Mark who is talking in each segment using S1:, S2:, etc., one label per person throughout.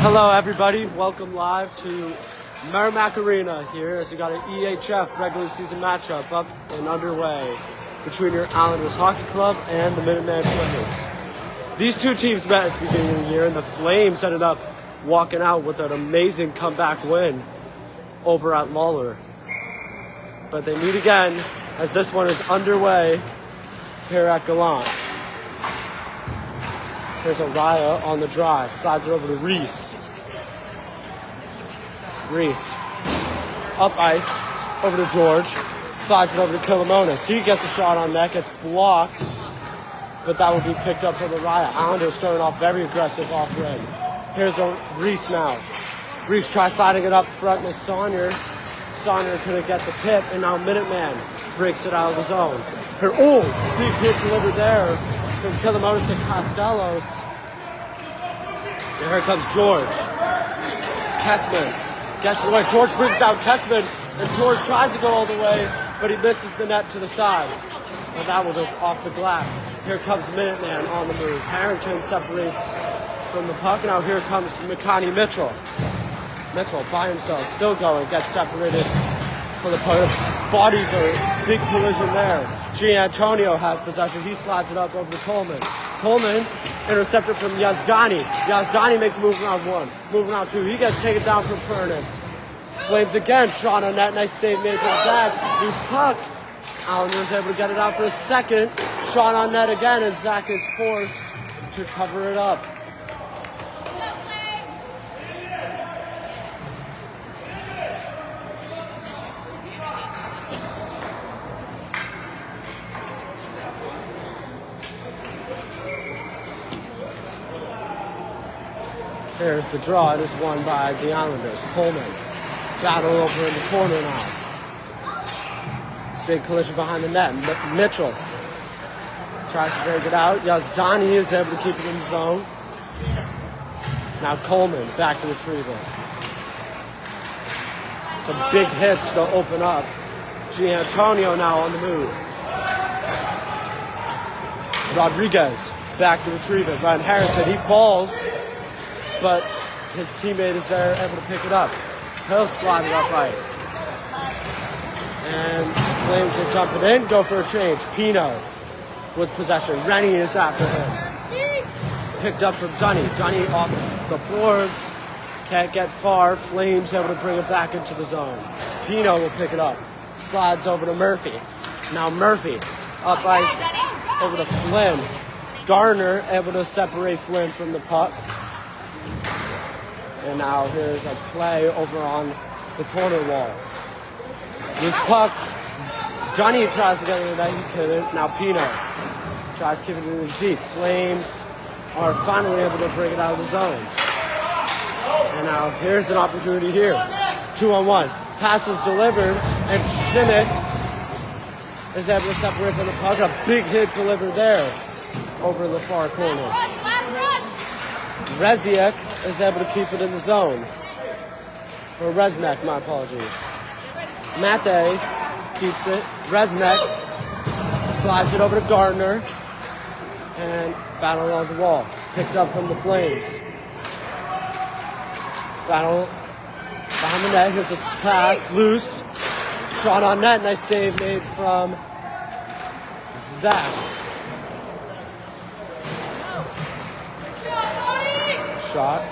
S1: Hello everybody, welcome live to Merrimack Arena here as we got an EHF regular season matchup up and underway between your Islanders Hockey Club and the Minuteman Flames. These two teams met at the beginning of the year and the Flames ended up walking out with an amazing comeback win over at Lawler. But they meet again as this one is underway here at Gallant. Here's Araya on the drive, slides it over to Reese. Reese, up ice, over to George, slides it over to Killamonis. He gets a shot on net, gets blocked, but that will be picked up from Araya. Islanders starting off very aggressive off red. Here's Reese now. Reese tries sliding it up front with Saunier. Saunier couldn't get the tip, and now Minuteman breaks it out of the zone. Here, big hit delivered there from Killamonis to Costellos. And here comes George. Kessman gets it away. George brings down Kessman, and George tries to go all the way, but he misses the net to the side. And that one goes off the glass. Here comes Minuteman on the move. Harrington separates from the puck. Now here comes McConaughey Mitchell. Mitchell by himself, still going, gets separated from the puck. Bodies are big collision there. Giantonio has possession. He slides it up over to Coleman. Coleman intercepted from Yazdani. Yazdani makes move round one. Move round two. He gets taken down from Furness. Flames again. Shot on net. Nice save made from Zach. Loose puck. Islanders able to get it out for a second. Shot on net again, and Zach is forced to cover it up. Here's the draw. It is won by the Islanders. Coleman. Battle over in the corner now. Big collision behind the net. Mitchell tries to break it out. Yazdani is able to keep it in the zone. Now Coleman back to retrieve it. Some big hits to open up. Giantonio now on the move. Rodriguez back to retrieve it. Ryan Harrington, he falls, but his teammate is there able to pick it up. He'll slide it up ice. And the Flames will dump it in, go for a change. Pino with possession. Rennie is after him. Picked up from Dunny. Dunny off the boards. Can't get far. Flames able to bring it back into the zone. Pino will pick it up. Slides over to Murphy. Now Murphy up ice over to Flynn. Garner able to separate Flynn from the puck. And now here's a play over on the corner wall. This puck, Dunny tries to get into that, he couldn't. Now Pino tries to keep it in deep. Flames are finally able to bring it out of the zone. And now here's an opportunity here. 2-on-1. Pass is delivered, and Schmidt is able to separate from the puck. A big hit delivered there over in the far corner. Reziek is able to keep it in the zone. Or Resnek, my apologies. Mate keeps it. Resnek slides it over to Gardner. And battle on the wall. Picked up from the Flames. Battle behind the net. Here's this pass. Loose. Shot on net. Nice save made from Zach. Shot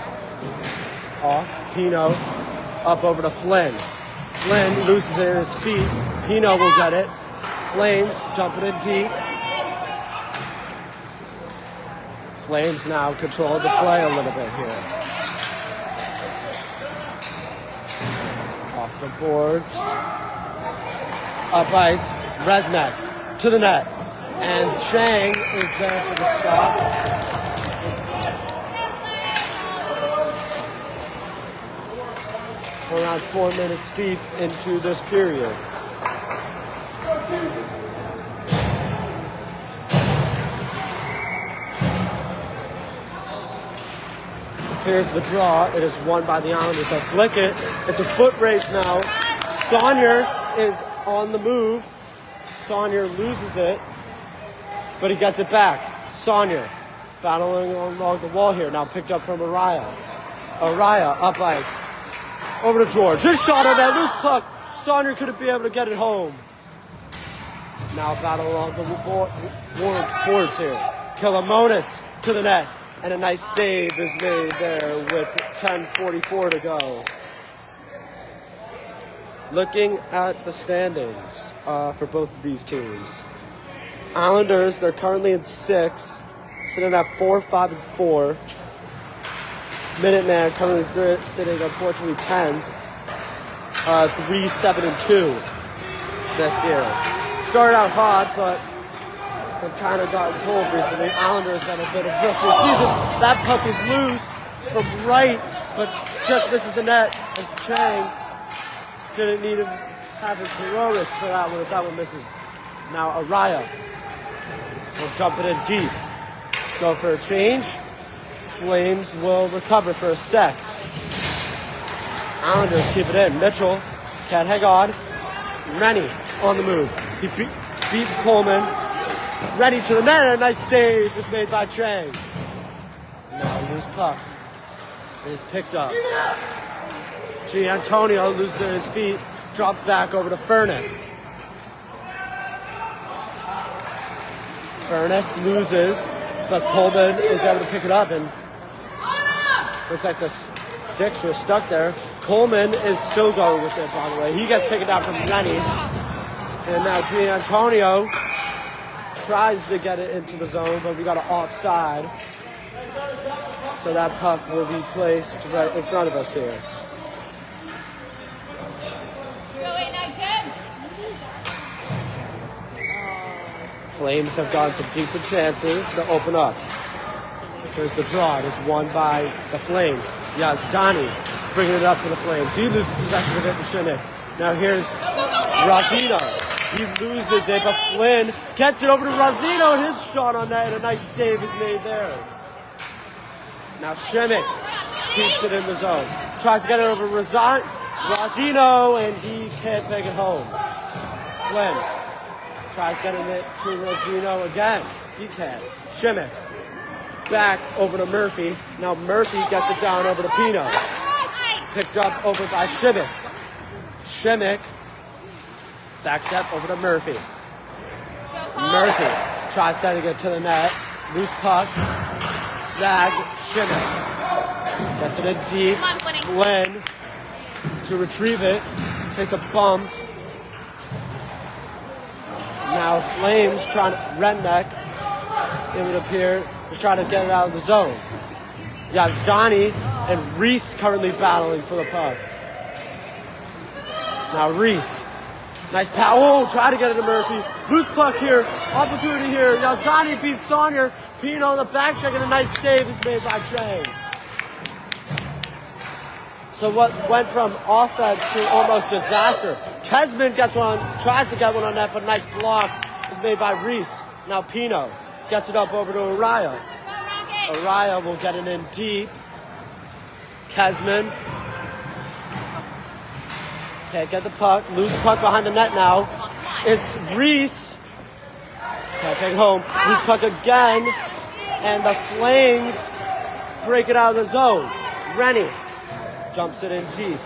S1: off. Pino up over to Flynn. Flynn loses it at his feet. Pino will get it. Flames dumping it deep. Flames now control the play a little bit here. Off the boards. Up ice. Resnek to the net. And Chang is there for the stop. Around 4 minutes deep into this period. Here's the draw. It is won by the Islanders. They flick it. It's a foot race now. Saunier is on the move. Saunier loses it, but he gets it back. Saunier battling along the wall here. Now picked up from Araya. Araya up ice. Over to George. His shot on that loose puck. Saunier couldn't be able to get it home. Now battle along the boards here. Killamonis to the net. And a nice save is made there with 10:44 to go. Looking at the standings for both of these teams. Islanders, they're currently in 6th, sitting at 4, 5, and 4. Minuteman currently sitting, unfortunately, 10th, 3, 7, and 2 this year. Started out hot, but have kind of gotten cold recently. Islanders had a bit of frustrating season. That puck is loose from right, but just misses the net as Chang didn't need to have his heroics for that one as that one misses. Now Araya will dump it in deep. Go for a change. Flames will recover for a sec. Islanders keep it in. Mitchell can't hang on. Rennie on the move. He beats Coleman. Rennie to the net, and a nice save is made by Chang. Now loose puck is picked up. Antonio loses his feet, dropped back over to Furnace. Furnace loses, but Coleman is able to pick it up, and looks like the sticks were stuck there. Coleman is still going with it, by the way. He gets taken down from Rennie. And now Antonio tries to get it into the zone, but we got an offside. So that puck will be placed right in front of us here. Flames have gotten some decent chances to open up. There's the draw. It is won by the Flames. Yazdani bringing it up for the Flames. He loses possession of it to Shinnick. Now here's Rosino. He loses it, but Flynn gets it over to Rosino, and his shot on that, and a nice save is made there. Now Shinnick keeps it in the zone. Tries to get it over Rosino, and he can't make it home. Flynn tries getting it to Rosino again. He can. Shimmick back over to Murphy. Now Murphy gets it down over to Pino. Picked up over by Shimmick. Shimmick backstep over to Murphy. Murphy tries sending it to the net. Loose puck. Snag. Shimmick gets it in deep. Flynn to retrieve it. Takes a bump. Now Flames trying to, Redneck, it would appear, is trying to get it out of the zone. Yazdani and Reese currently battling for the puck. Now Reese, nice pass. Oh, try to get it to Murphy. Loose puck here, opportunity here. Yazdani beats Saunier. Pino on the back check, and a nice save is made by Chang. So what went from offense to almost disaster. Kesman gets one, tries to get one on that, but a nice block is made by Reese. Now Pino gets it up over to Araya. Araya will get it in deep. Kesman can't get the puck. Loose puck behind the net now. It's Reese. Can't take it home. Loose puck again. And the Flames break it out of the zone. Rennie dumps it in deep.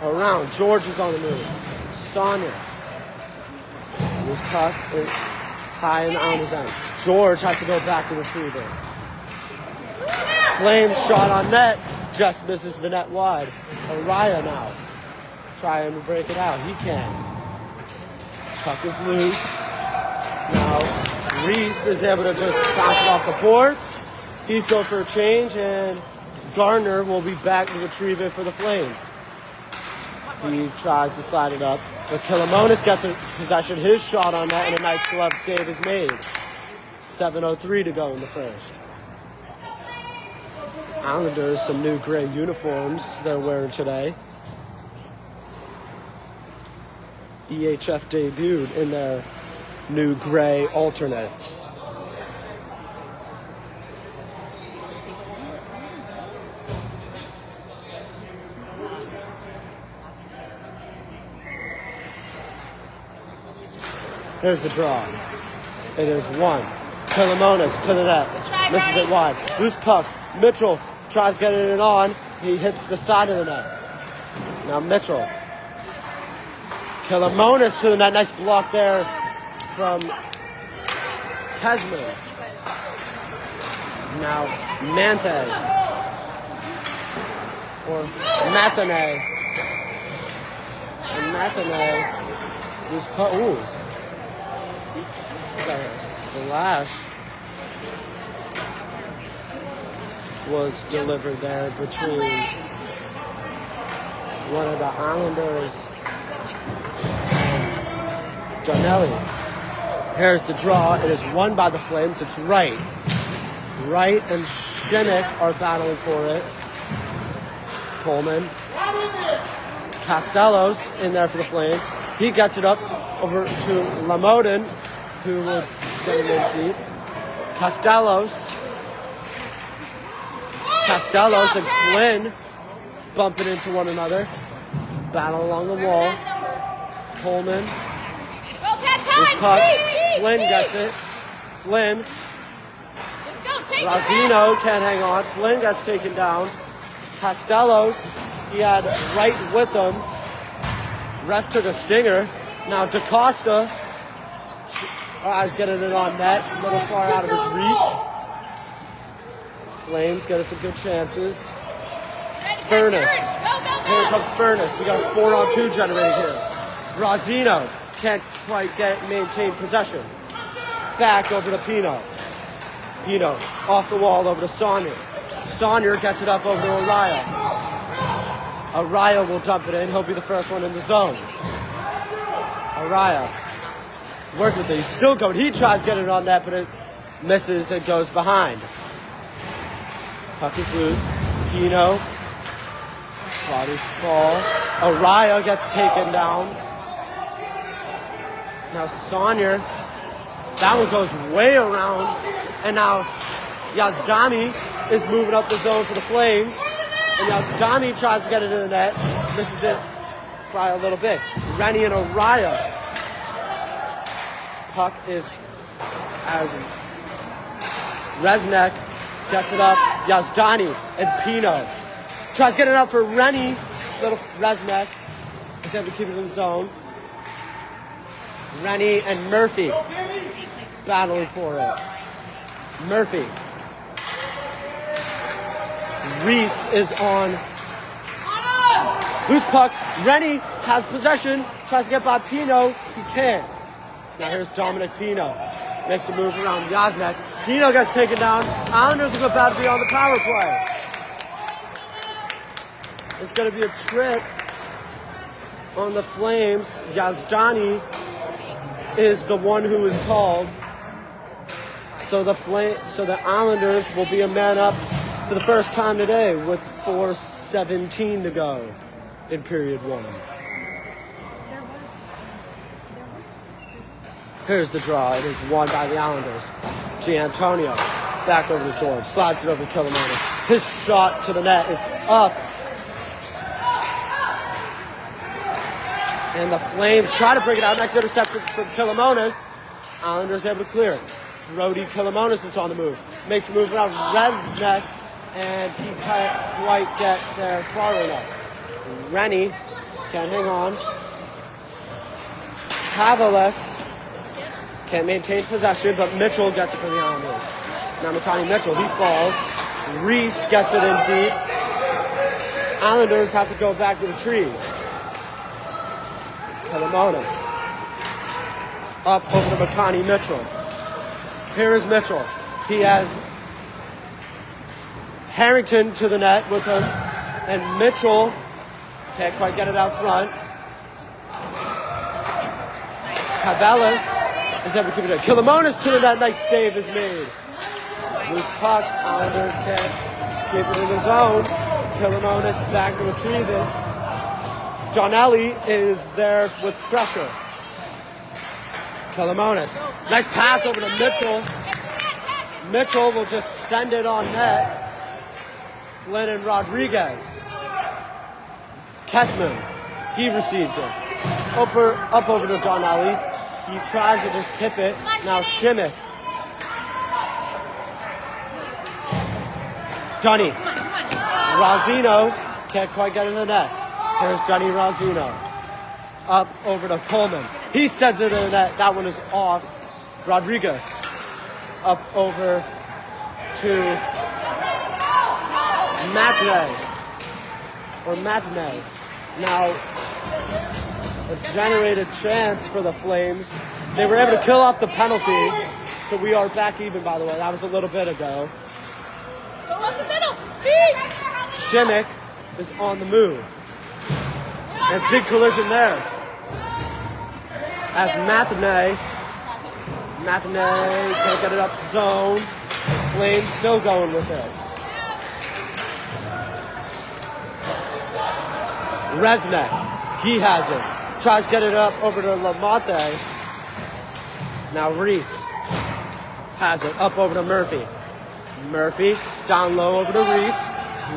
S1: Around. George is on the move. Saunier. This puck is high and on his end. George has to go back to retrieve it. Flames shot on net. Just misses the net wide. Araya now trying to break it out. He can. Puck is loose. Now Reese is able to just bounce it off the boards. He's going for a change, and Gardner will be back to retrieve it for the Flames. He tries to slide it up, but Killamonis gets in possession. His shot on that, and a nice glove save is made. 7:03 to go in the first. Islanders, some new gray uniforms they're wearing today. EHF debuted in their new gray alternates. Here's the draw. It is one. Killamonis to the net. Misses it wide. Loose puck. Mitchell tries getting it on. He hits the side of the net. Now Mitchell. Kilomonis to the net. Nice block there from Kesman. Now Manthe. Or Mathene. And Mathene. Loose puck. Ooh. Got a slash. Was delivered there between one of the Islanders and Donnelly. Here's the draw. It is won by the Flames. It's Wright. Wright and Shimmick are battling for it. Coleman. Costello's in there for the Flames. He gets it up over to Lamoden, who will get it in deep. Costello's and Flynn bumping into one another. Battle along the wall. Coleman. This puck. Flynn gets it. Flynn. Razino can't hang on. Flynn gets taken down. Costello's. He had Wright with him. Ref took a stinger. Now DaCosta is getting it on net. A little far out of his reach. Flames get us some good chances. Furnace. Here comes Furnace. We got a 4-on-2 generated here. Razino can't quite maintain possession. Back over to Pino. Pino off the wall over to Saunier. Saunier gets it up over to Araya. Araya will dump it in. He'll be the first one in the zone. Araya. Work with it. He's still going. He tries getting it on net, but it misses and goes behind. Puck is loose. Pino. Bodies fall. Araya gets taken down. Now Saunier. That one goes way around. And now Yazdani is moving up the zone for the Flames. And Yazdani tries to get it in the net. Misses it by a little bit. Rennie and Araya. Puck is as Resnick gets it up. Yazdani and Pino. Tries to get it up for Rennie. Little Resnick. He's able to keep it in the zone. Rennie and Murphy battling for it. Murphy. Reese is on. Loose puck. Rennie has possession. Tries to get by Pino. He can't. Now here's Dominic Pino. Makes a move around Yaznek. Pino gets taken down. Islanders are about to be on the power play. It's going to be a trick on the Flames. Yazdani is the one who is called. So the Islanders will be a man up for the first time today with 4:17 to go in period one. Here's the draw. It is won by the Islanders. Giantonio back over to George. Slides it over to Kilomonis. His shot to the net. It's up. And the Flames try to bring it out. Nice interception from Kilomonis. Islanders able to clear it. Brody Kilomonis is on the move. Makes a move around Resnick. And he can't quite get there far enough. Rennie can't hang on. Cavalis can't maintain possession, but Mitchell gets it for the Islanders. Now Makani Mitchell, he falls. Reese gets it in deep. Islanders have to go back to retrieve. Kilomonis. Up over to Makani Mitchell. Here is Mitchell. He has Harrington to the net with him. And Mitchell can't quite get it out front. Cavalis is able to keep it in. Kilomonis to the net. Nice save is made. Loose puck. Islanders can't keep it in the zone. Kilomonis back to retrieve it. Donnelly is there with pressure. Kilomonis. Nice pass over to Mitchell. Mitchell will just send it on net. Flynn and Rodriguez. Kessman. He receives it. Up over to Donnelly. He tries to just tip it. Now Shimmick. Dunny. Rosino can't quite get in the net. Here's Dunny Rosino. Up over to Coleman. He sends it to the net. That one is off. Rodriguez. Up over to Matinee. Now, a generated chance for the Flames. They were able to kill off the penalty, so we are back even, by the way. That was a little bit ago.
S2: Go up the middle. Speed.
S1: Shimmick is on the move. And big collision there. As Matinee can't get it up zone. Flames still going with it. Resnick, he has it. Tries to get it up over to Lamonte. Now Reese has it up over to Murphy. Murphy down low over to Reese.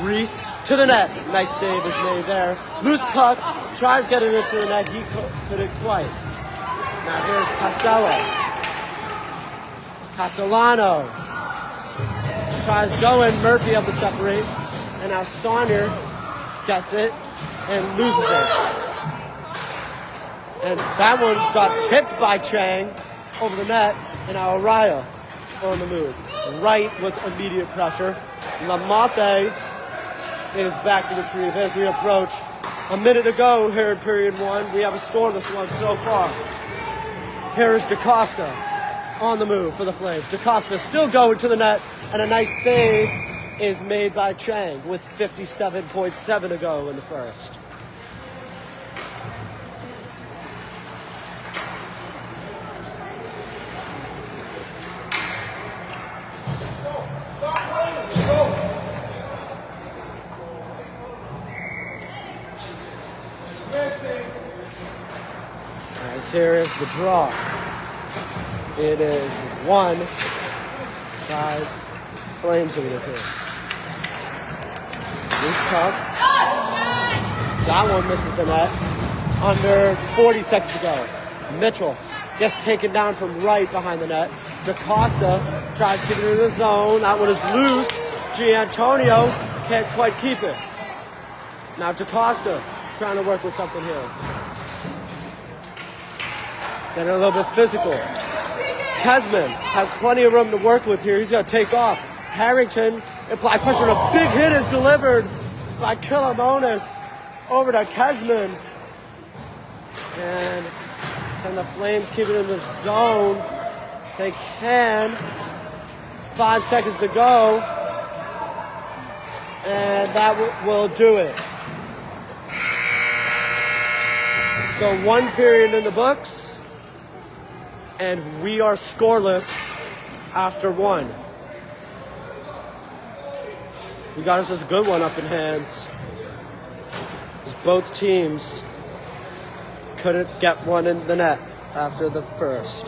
S1: Reese to the net. Nice save is made there. Loose puck. Tries getting it to the net. He couldn't quite. Now here's Castellano. Tries going. Murphy able to separate. And now Saunier gets it and loses it. And that one got tipped by Chang over the net. And now Araya on the move. Right with immediate pressure. Lamonte is back to retrieve as we approach a minute to go here in period one. We have a scoreless one so far. Here is DaCosta on the move for the Flames. DaCosta still going to the net, and a nice save is made by Chang with 57.7 to go in the first. As here is the draw. It is 1-5 Flames over here. Loose puck. That one misses the net. Under 40 seconds to go. Mitchell gets taken down from right behind the net. DaCosta tries to get it in the zone. That one is loose. Giantonio can't quite keep it. Now DaCosta trying to work with something here. Getting a little bit physical. Kesman has plenty of room to work with here. He's going to take off. Harrington applies pressure. And a big hit is delivered by Killamonis over to Kesman. And can the Flames keep it in the zone? They can. 5 seconds to go. And that will do it. So 1 period in the books. And we are scoreless after 1. We got us a good one up in hands. As both teams couldn't get one in the net after the first.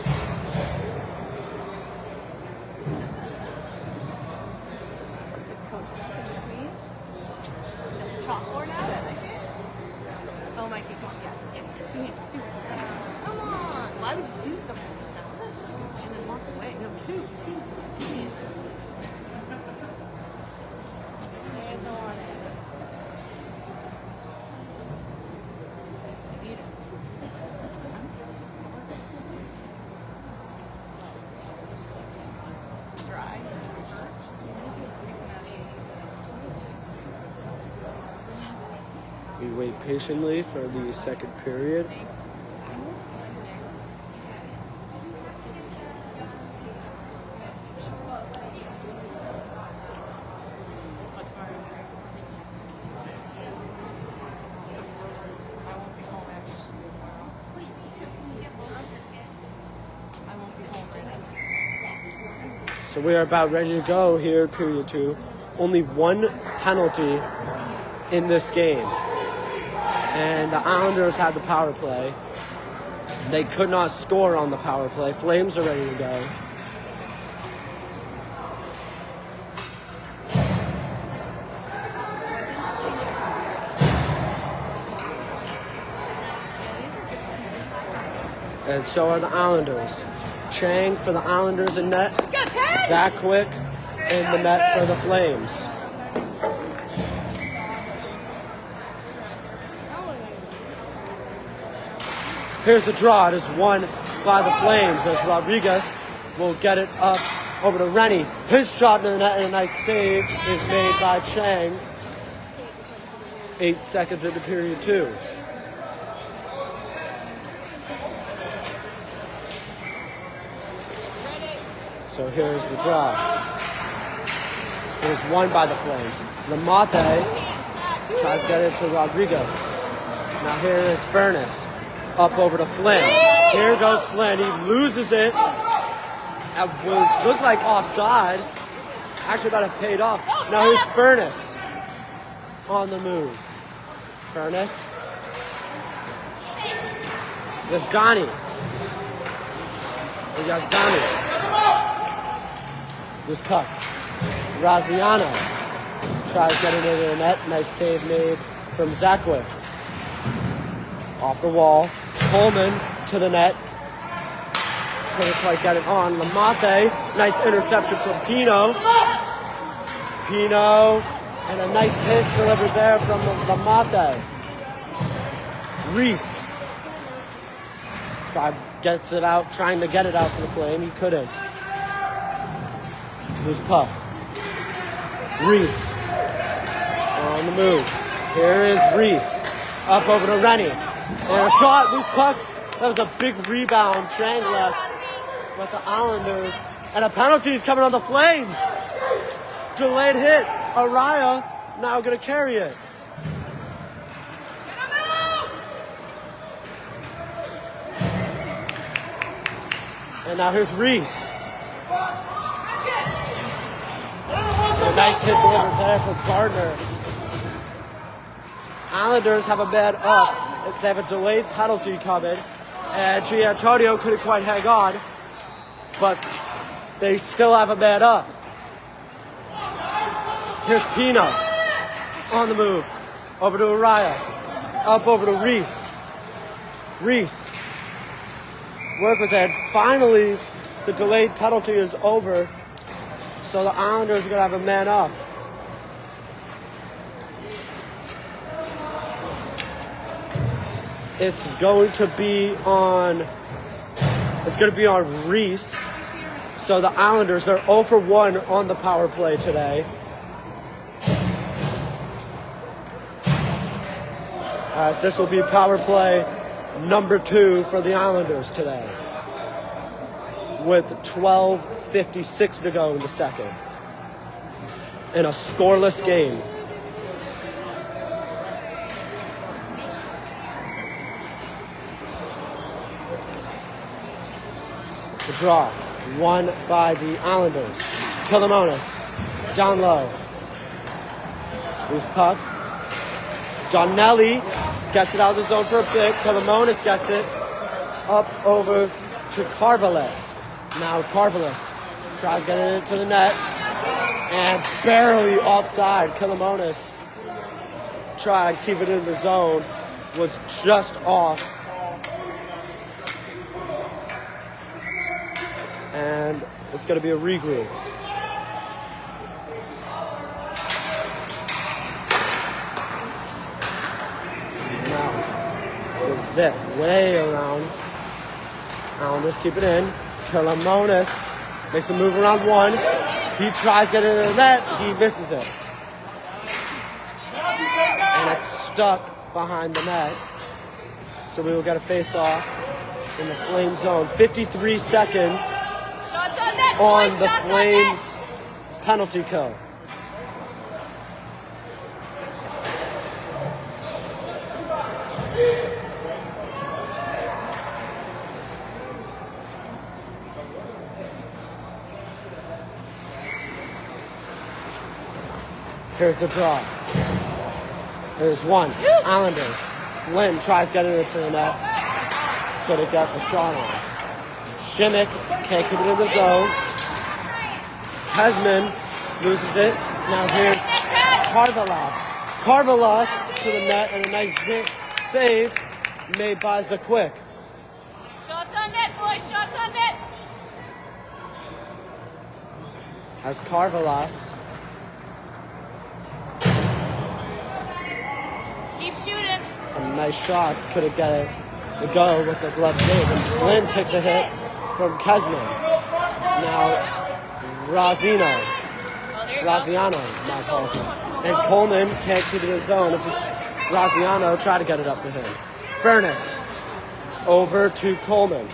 S2: Oh my goodness, yes. It's 2 hands, 2 hands. Come on. Why would you do something like that? And then walk away. No, 2 hands. Hands on it. Eat it. Dry.
S1: We wait patiently for the second period. So we are about ready to go here in period 2. Only 1 penalty in this game. And the Islanders had the power play. They could not score on the power play. Flames are ready to go. And so are the Islanders. Chang for the Islanders in net. Zach Quick in the net for the Flames. Here's the draw. It is won by the Flames as Rodriguez will get it up over to Rennie. His shot in the net and a nice save is made by Chang. 8 seconds into period 2. So here's the draw. It is won by the Flames. Lamate tries to get it to Rodriguez. Now here is Furness. Up over to Flynn. Here goes Flynn. He loses it. That looked like offside. Actually about to paid off. Now here's Furness on the move. Furness. There's Donnie. We got Donnie. This puck. Graziano tries getting it into the net. Nice save made from Zakwick. Off the wall. Coleman to the net. Couldn't quite get it on. Lamate. Nice interception from Pino. Pino. And a nice hit delivered there from Lamate. Reese. Gets it out, trying to get it out for the Flame. He couldn't. Loose puck. Reese. On the move. Here is Reese. Up over to Rennie. And a shot, loose puck. That was a big rebound. Chang left with the Islanders. And a penalty is coming on the Flames. Delayed hit. Araya now going to carry it. And now here's Reese. A nice hit delivered there for Gardner. Islanders have a man up. They have a delayed penalty coming. And Giantonio couldn't quite hang on. But they still have a man up. Here's Pino on the move. Over to Araya. Up over to Reese. Reese. Work with it. Finally, the delayed penalty is over. So the Islanders are going to have a man up. It's going to be on Reese. So the Islanders, they're 0 for 1 on the power play today. As this will be power play number 2 for the Islanders today. With 12:56 to go in the second. In a scoreless game. The draw, won by the Islanders. Killamonis, down low. Loose puck. Donnelly gets it out of the zone for a bit. Killamonis gets it up over to Carvelis. Now Carvelis tries getting it to the net. And barely offside. Killamonis tried to keep it in the zone. Was just off. And it's going to be a regroup. Now, the zip way around. Islanders keep it in. Killamonis makes a move around one. He tries to get it in the net. He misses it. And it's stuck behind the net. So we will get a face-off in the Flame zone. 53 seconds. On the Flames penalty kill. Here's the draw. There's one. Islanders. Flynn tries getting it to the net. Couldn't get the shot on. Shimmick can't keep it in the zone. Hesman loses it. Now here's Carvelas. Carvelas to the net and a nice save made by Zakwick.
S2: Shots on net, boys. Shots on net.
S1: As Carvelas.
S2: Keep shooting.
S1: A nice shot. Couldn't get it the go with the glove save. And Flynn takes a hit from Kesman. Now, Graziano, my apologies. And Coleman can't keep it in his zone as Graziano try to get it up to him. Furness over to Coleman.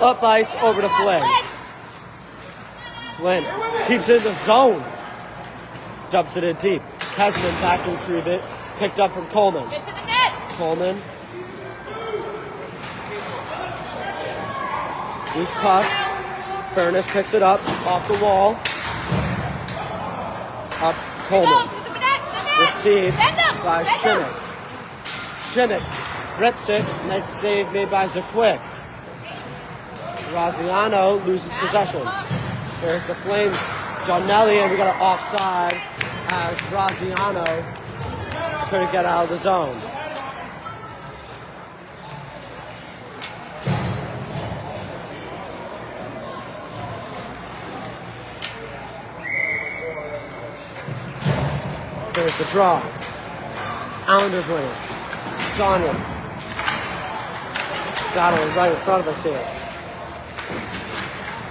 S1: Up ice over to Flynn. Flynn keeps it in the zone. Dumps it in deep. Kesman back to retrieve it. Picked up from Coleman.
S2: Get to the net.
S1: Coleman. Loose puck. Furness picks it up off the wall. Up Coleman. Received by Shinnick. Shinnick rips it. Nice save made by Zakwick. Graziano loses possession. There's the Flames. Donnelly, and we got an offside as Graziano couldn't get out of the zone. There's the draw. Islanders winning. Sonia. Battle right in front of us here.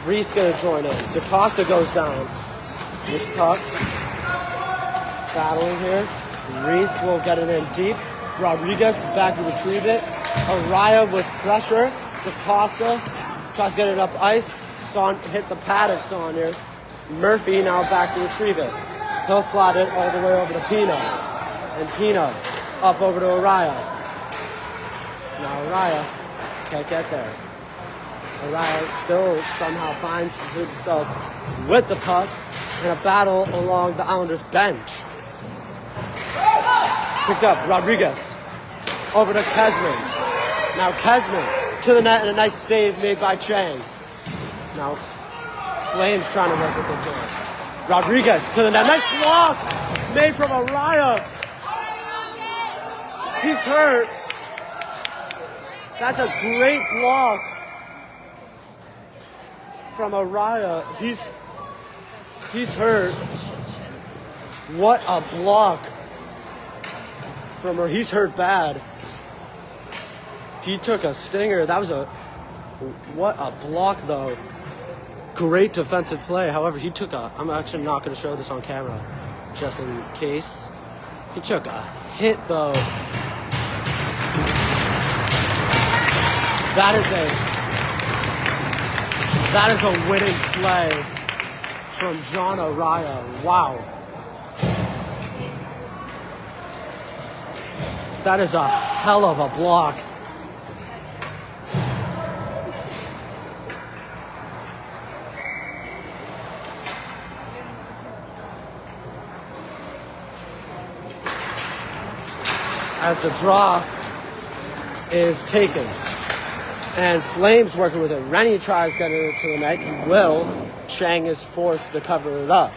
S1: Reese gonna join in. DaCosta goes down. This puck. Battling here. Reese will get it in deep. Rodriguez back to retrieve it. Araya with pressure. DaCosta tries to get it up ice. Son hit the pad of Sonia. Murphy now back to retrieve it. He'll slide it all the way over to Pino. And Pino up over to Araya. Now Araya can't get there. Araya still somehow finds himself with the puck in a battle along the Islanders bench. Picked up Rodriguez over to Kesman. Now Kesman to the net and a nice save made by Chang. Now Flames trying to work with the door. Rodriguez to the net. Nice block made from Araya. He's hurt. That's a great block from Araya. He's hurt. What a block from her. He's hurt bad. He took a stinger. What a block though. Great defensive play. However, I'm actually not going to show this on camera just in case. He took a hit though. That is a winning play from John Araya. Wow. That is a hell of a block. As the draw is taken. And Flames working with it. Rennie tries getting it to the net. He will. Chang is forced to cover it up.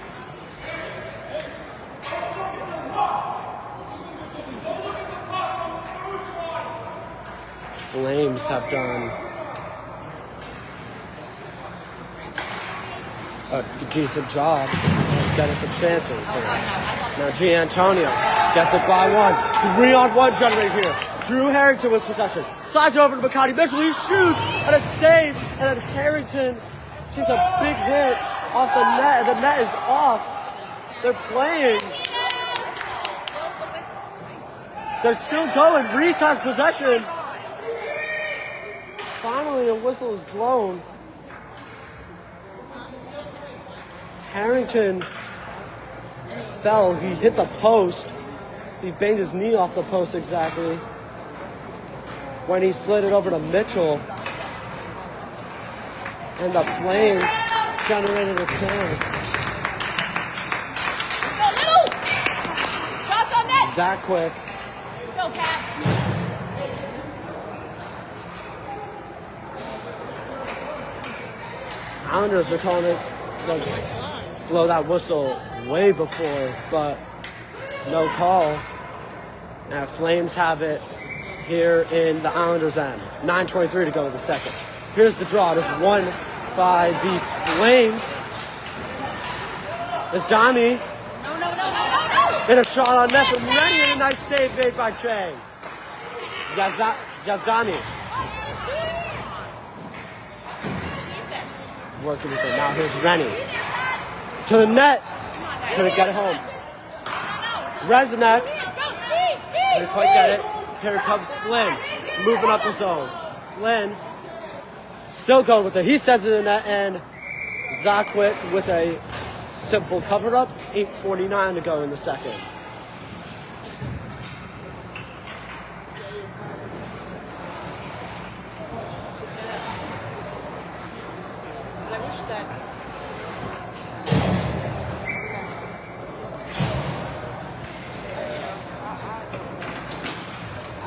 S1: Flames have done a decent job of getting some chances. So now Gianantonio gets it by one. 3-on-1 generated here. Drew Harrington with possession. Slides it over to McCarty Mitchell. He shoots and a save. And then Harrington takes a big hit off the net. And the net is off. They're playing. They're still going. Reese has possession. Finally, a whistle is blown. Harrington fell. He hit the post. He banged his knee off the post exactly when he slid it over to Mitchell. And the Flames generated a chance.
S2: Go, Little! Shots on net!
S1: Zach Quick.
S2: Go, Pat.
S1: Islanders are calling it, blow that whistle way before, but no call. Now Flames have it here in the Islanders' end. 9:23 to go in the second. Here's the draw. It is won by the Flames. It's Dami.
S2: No.
S1: And a shot on net from Rennie and a nice save made by Chang. Yazdani
S2: Jesus.
S1: working with it. Now here's Rennie. To the net. Couldn't get it home. Reznek. Couldn't quite get it. Here comes Flynn. Moving up the zone. Flynn still going with it. He sends it in the net, and Zakwick with a simple cover-up. 8:49 to go in the second.
S2: I wish that.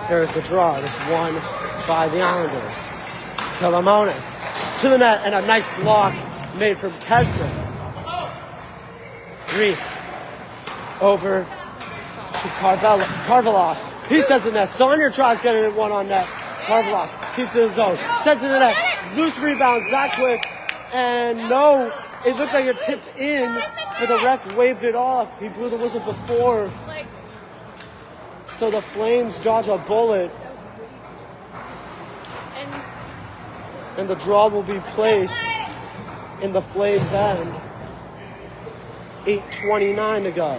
S1: There's the draw. It is won by the Islanders. Kalamonis to the net, and a nice block made from Kesman. Reese over to Carvelos. He sends the net. Saunier tries getting it one on net. Carvelos keeps it in his zone. Sends it in the net. Loose rebound. Zakwick. And no, it looked like it tipped in, but the ref waved it off. He blew the whistle before. So the Flames dodge a bullet. And the draw will be placed in the Flames' end. 8:29 to go.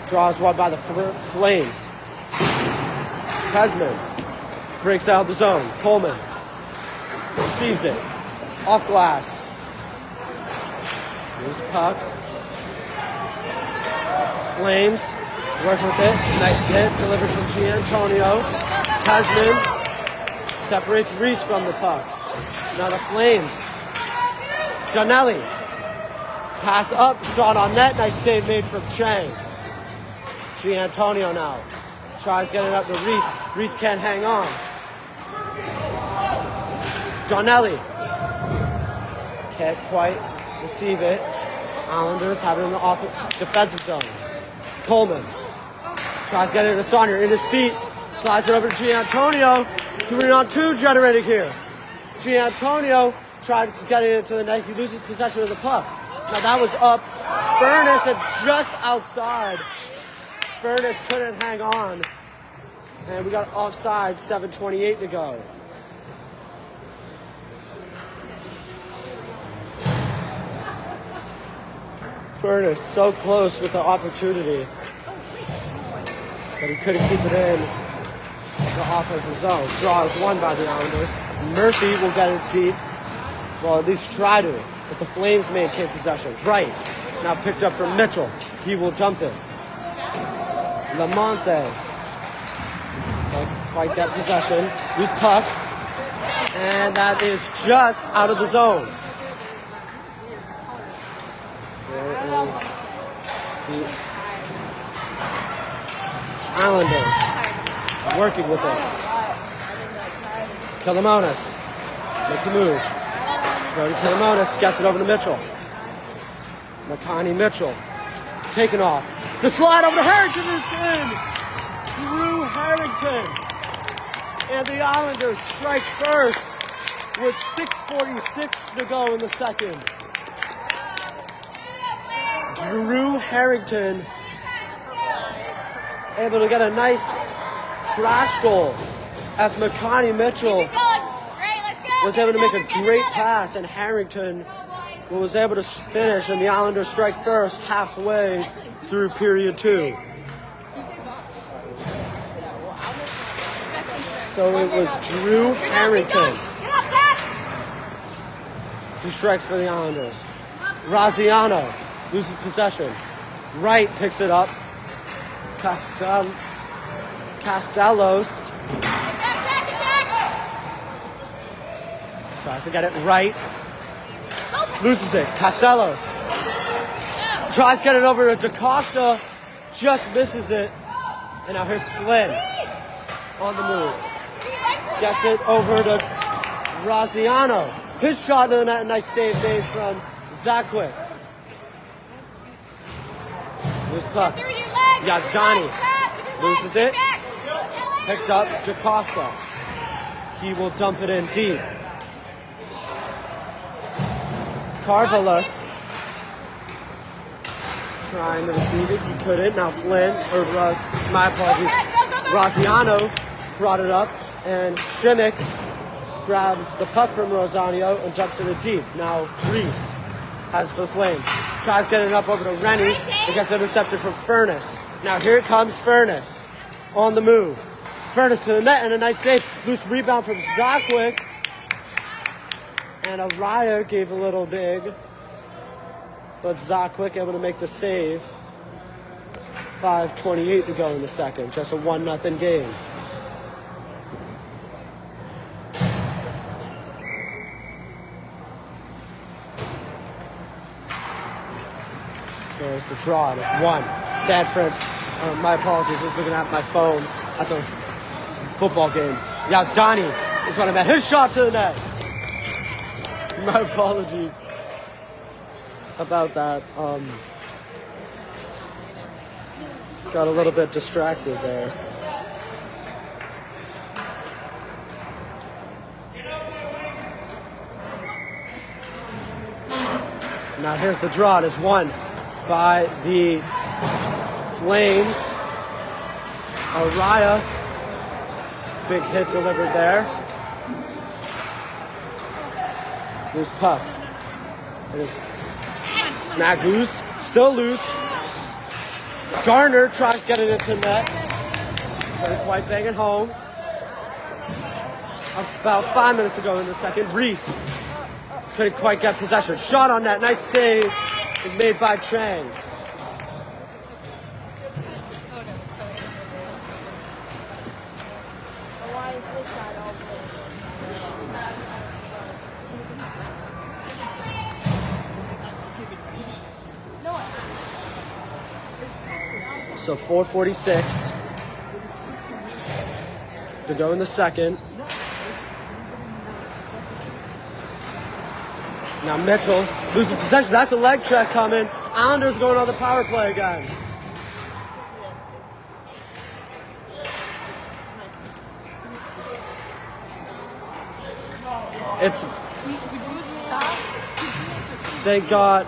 S1: Draw is won by the Flames. Kesman breaks out the zone. Coleman receives it. Off glass. Here's puck. Flames work with it. Nice hit delivered from Gianantonio. Kesman separates Reese from the puck. Now the Flames. Donnelly. Pass up, shot on net. Nice save made from Chang. Gianantonio now. Tries getting up to Reese. Reese can't hang on. Donnelly. Can't quite receive it. Islanders have it in the defensive zone. Coleman. Tries getting it to Saunier. In his feet. Slides it over to Gianantonio. 3-on-2 generated here. Gianantonio tries to get it into the net. He loses possession of the puck. Now that was up. Furnace and just outside. Furnace couldn't hang on. And we got offside, 7:28 to go. Furnace so close with the opportunity. But he couldn't keep it in the offensive zone. Draw is won by the Islanders. Murphy will get it deep. Well, at least try to, as the Flames maintain possession. Right, now picked up from Mitchell. He will dump it. Lamonte. Can't quite get possession. Loose puck. And that is just out of the zone. There is the Islanders working with it. Kalamonis makes a move. Brody Kalamonis gets it over to Mitchell. Makani Mitchell taken off. The slide over to Harrington is in. Drew Harrington. And the Islanders strike first with 6:46 to go in the second. Drew Harrington able to get a nice trash goal as Makani Mitchell was able to make a great pass, and Harrington was able to finish, and the Islanders strike first halfway through period 2. So it was Drew Harrington who strikes for the Islanders. Raziano loses possession. Wright picks it up. Castelos tries to get it right. Loses it. Castelos tries to get it over to DaCosta. Just misses it. And now here's Flynn on the move. Gets it over to Raziano. His shot to the net. Nice save made from Zakwick. Loose puck. Yazdani loses it. Picked up DaCosta. He will dump it in deep. Carvelos trying to receive it. He couldn't. Now Flynn, or Russ, my apologies, Rosiano brought it up, and Shimmick grabs the puck from Rosanio and dumps it deep. Now Reese has for the Flames. Tries getting it up over to Rennie. It gets intercepted from Furness. Now here comes Furness on the move. Furness to the net and a nice save. Loose rebound from Zakwick. And Araya gave a little dig. But Zakwick able to make the save. 5:28 to go in the second. Just a 1-0 game. There's the draw. It is 1. Sanford, my apologies, I was looking at my phone at the football game. Yazdani is what I meant. His shot to the net. My apologies about that. Got a little bit distracted there. Now here's the draw. It is 1 by the Flames. Araya, big hit delivered there. Loose puck. It is snag loose, still loose. Garner tries to get it into net. Couldn't quite bang it home. About 5 minutes to go in the second. Reese couldn't quite get possession. Shot on net. Nice save is made by Chang.
S2: Why is this side all blue?
S1: So 4:46 to go in the second. Now Mitchell losing possession. That's a leg check coming. Islanders going on the power play again. They got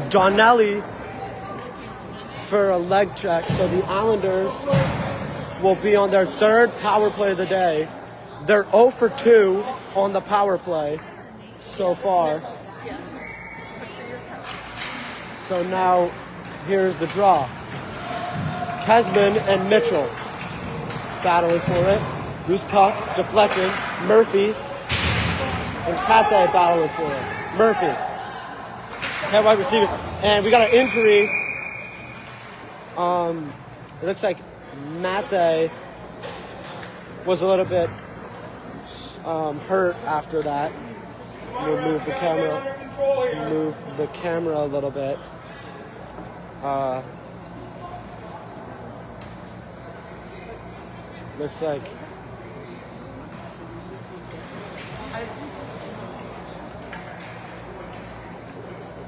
S1: Donnelly for a leg check, so the Islanders will be on their 3rd power play of the day. They're 0 for 2 on the power play so far. So now here's the draw. Kesman and Mitchell battling for it. Loose puck, deflected. Murphy and Cathay battling for it. Murphy. Can't wide receiver. And we got an injury. It looks like Mathay was a little bit hurt after that. We'll move the camera a little bit. Looks like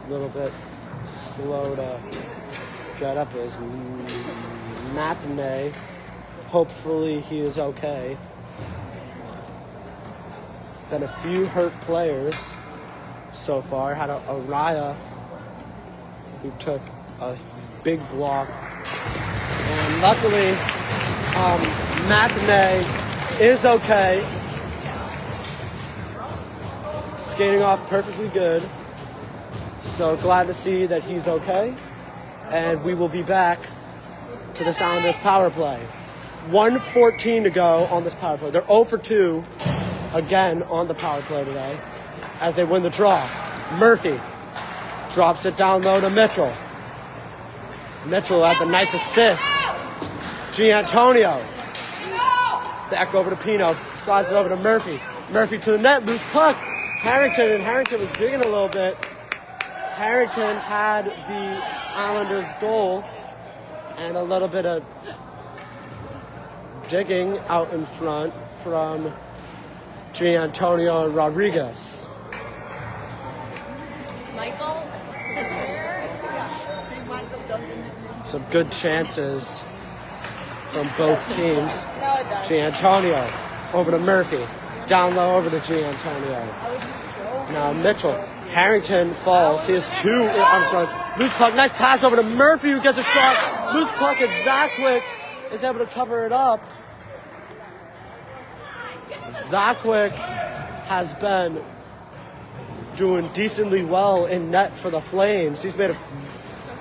S1: a little bit slow to get up is Matinee. Hopefully he is okay. Been a few hurt players so far. Had a Araya who took a big block. And luckily, Matinee is okay. Skating off perfectly good. So glad to see that he's okay. And we will be back to the Islanders power play. 1:14 to go on this power play. They're 0 for 2 again on the power play today as they win the draw. Murphy drops it down low to Mitchell. Mitchell had the nice assist. Giantonio. Back over to Pino. Slides it over to Murphy. Murphy to the net. Loose puck. Harrington was digging a little bit. Harrington had the Islanders goal and a little bit of digging out in front from Giantonio and Rodriguez.
S2: Michael?
S1: Some good chances from both teams. Giantonio over to Murphy. Down low over to Giantonio. Now Mitchell Harrington falls. He has 2 on front. Loose puck. Nice pass over to Murphy, who gets a shot. Loose puck, and Zakwick is able to cover it up. Zakwick has been doing decently well in net for the Flames. He's made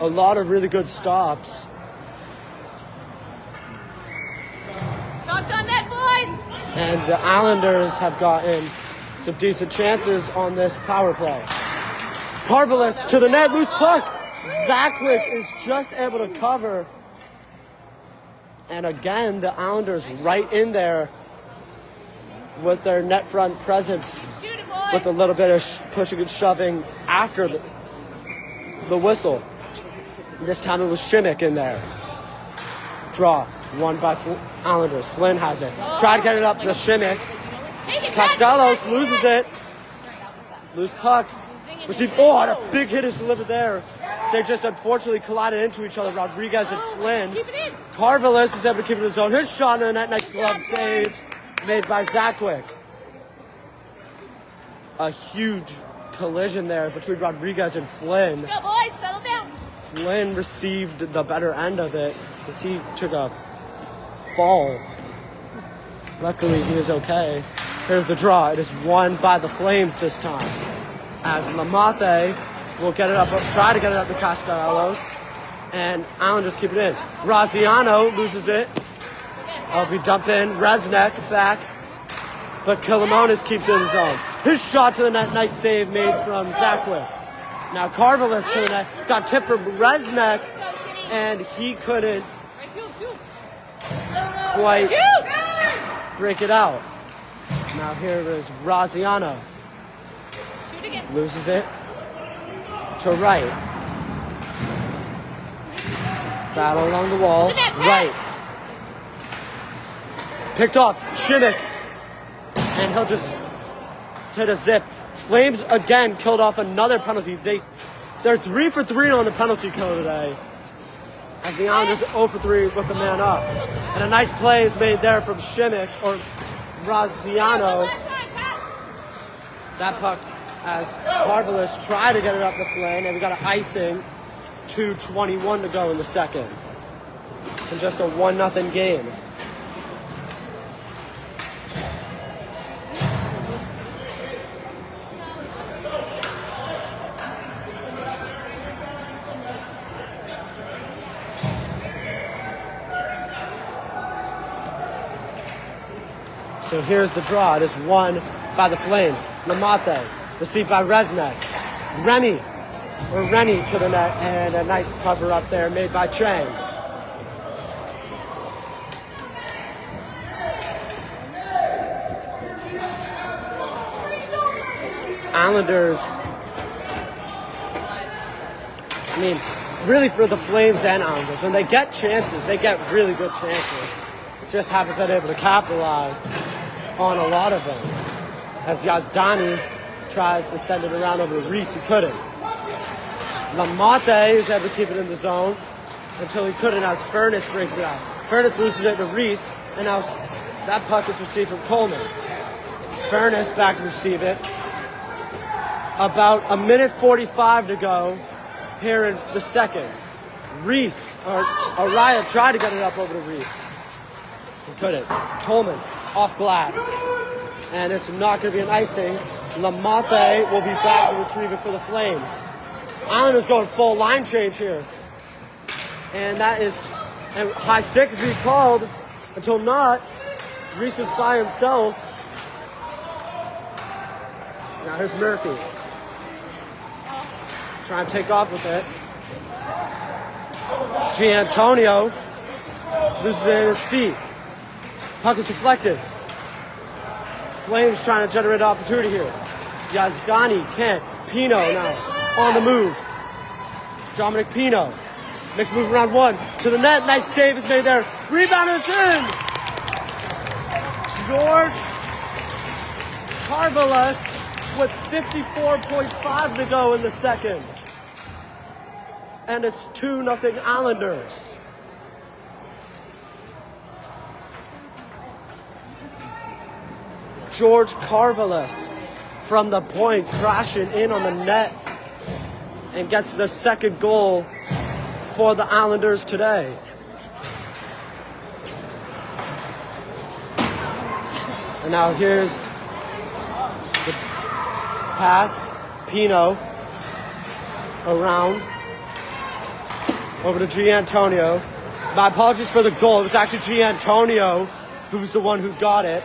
S1: a lot of really good stops.
S2: Not done that, boys!
S1: And the Islanders have gotten some decent chances on this power play. Karvelis to the net, loose puck. Zakwick is just able to cover. And again, the Islanders right in there with their net front presence, with a little bit of pushing and shoving after the whistle. This time it was Shimmick in there. Draw, won by Islanders. Flynn has it. Try to get it up to Shimmick. Costellos loses it. Loose puck. Receive. Oh, and a big hit is delivered there. They just unfortunately collided into each other, Rodriguez and Flynn. Karvelis is able to keep it in the zone. His shot in the net. Nice glove save made by Zakwick. A huge collision there between Rodriguez and Flynn.
S2: Go, boys, settle down.
S1: Flynn received the better end of it because he took a fall. Luckily, he is okay. Here's the draw. It is won by the Flames this time, as Lamonte will get it up, try to get it up to Castellanos, and Islanders keep it in. Raziano loses it. I'll be dumping. Resnick back, but Killamonis keeps it in his zone. His shot to the net, nice save made from Zakwick. Now Karvelis to the net, got tipped from Resnick, and he couldn't quite break it out. Now here is Raziano. Loses it to right. Battle along the wall. Right. Picked off. Shimmick. And he'll just hit a zip. Flames again killed off another penalty. They're 3 for 3 on the penalty kill today, as the Islanders 0 for 3 with the man up. And a nice play is made there from Shimmick or Raziano. That puck, as Karvelis tried to get it up the Flynn, and we got an icing. 2:21 to go in the second. And just a 1-0 game. So here's the draw. It is won by the Flames. Lamonte, received by Resnick. Rennie to the net, and a nice cover up there made by Chang. Islanders, I mean, really for the Flames and Islanders, when they get chances, they get really good chances. Just haven't been able to capitalize on a lot of them. As Yazdani tries to send it around over to Reese, he couldn't. Lamonte is able to keep it in the zone until he couldn't, as Furness breaks it out. Furness loses it to Reese, and now that puck is received from Coleman. Furness back to receive it. About 1:45 to go here in the second. Reese, or Araya tried to get it up over to Reese. He couldn't. Coleman off glass. And it's not going to be an icing. Lamonte will be back to retrieve it for the Flames. Islanders going full line change here. And that is, and high stick is being called until not. Reese is by himself. Now here's Murphy. Trying to take off with it. Giantonio loses it in his feet. Puck is deflected. Flames trying to generate opportunity here. Yazdani can't. Pino now on the move. Dominic Pino. Next move around one. To the net. Nice save is made there. Rebound is in. George Karvelis with 54.5 to go in the second. And it's 2-0 Islanders. George Karvelis from the point, crashing in on the net, and gets the second goal for the Islanders today. And now here's the pass. Pino around over to Giantonio. My apologies for the goal. It was actually Giantonio who was the one who got it.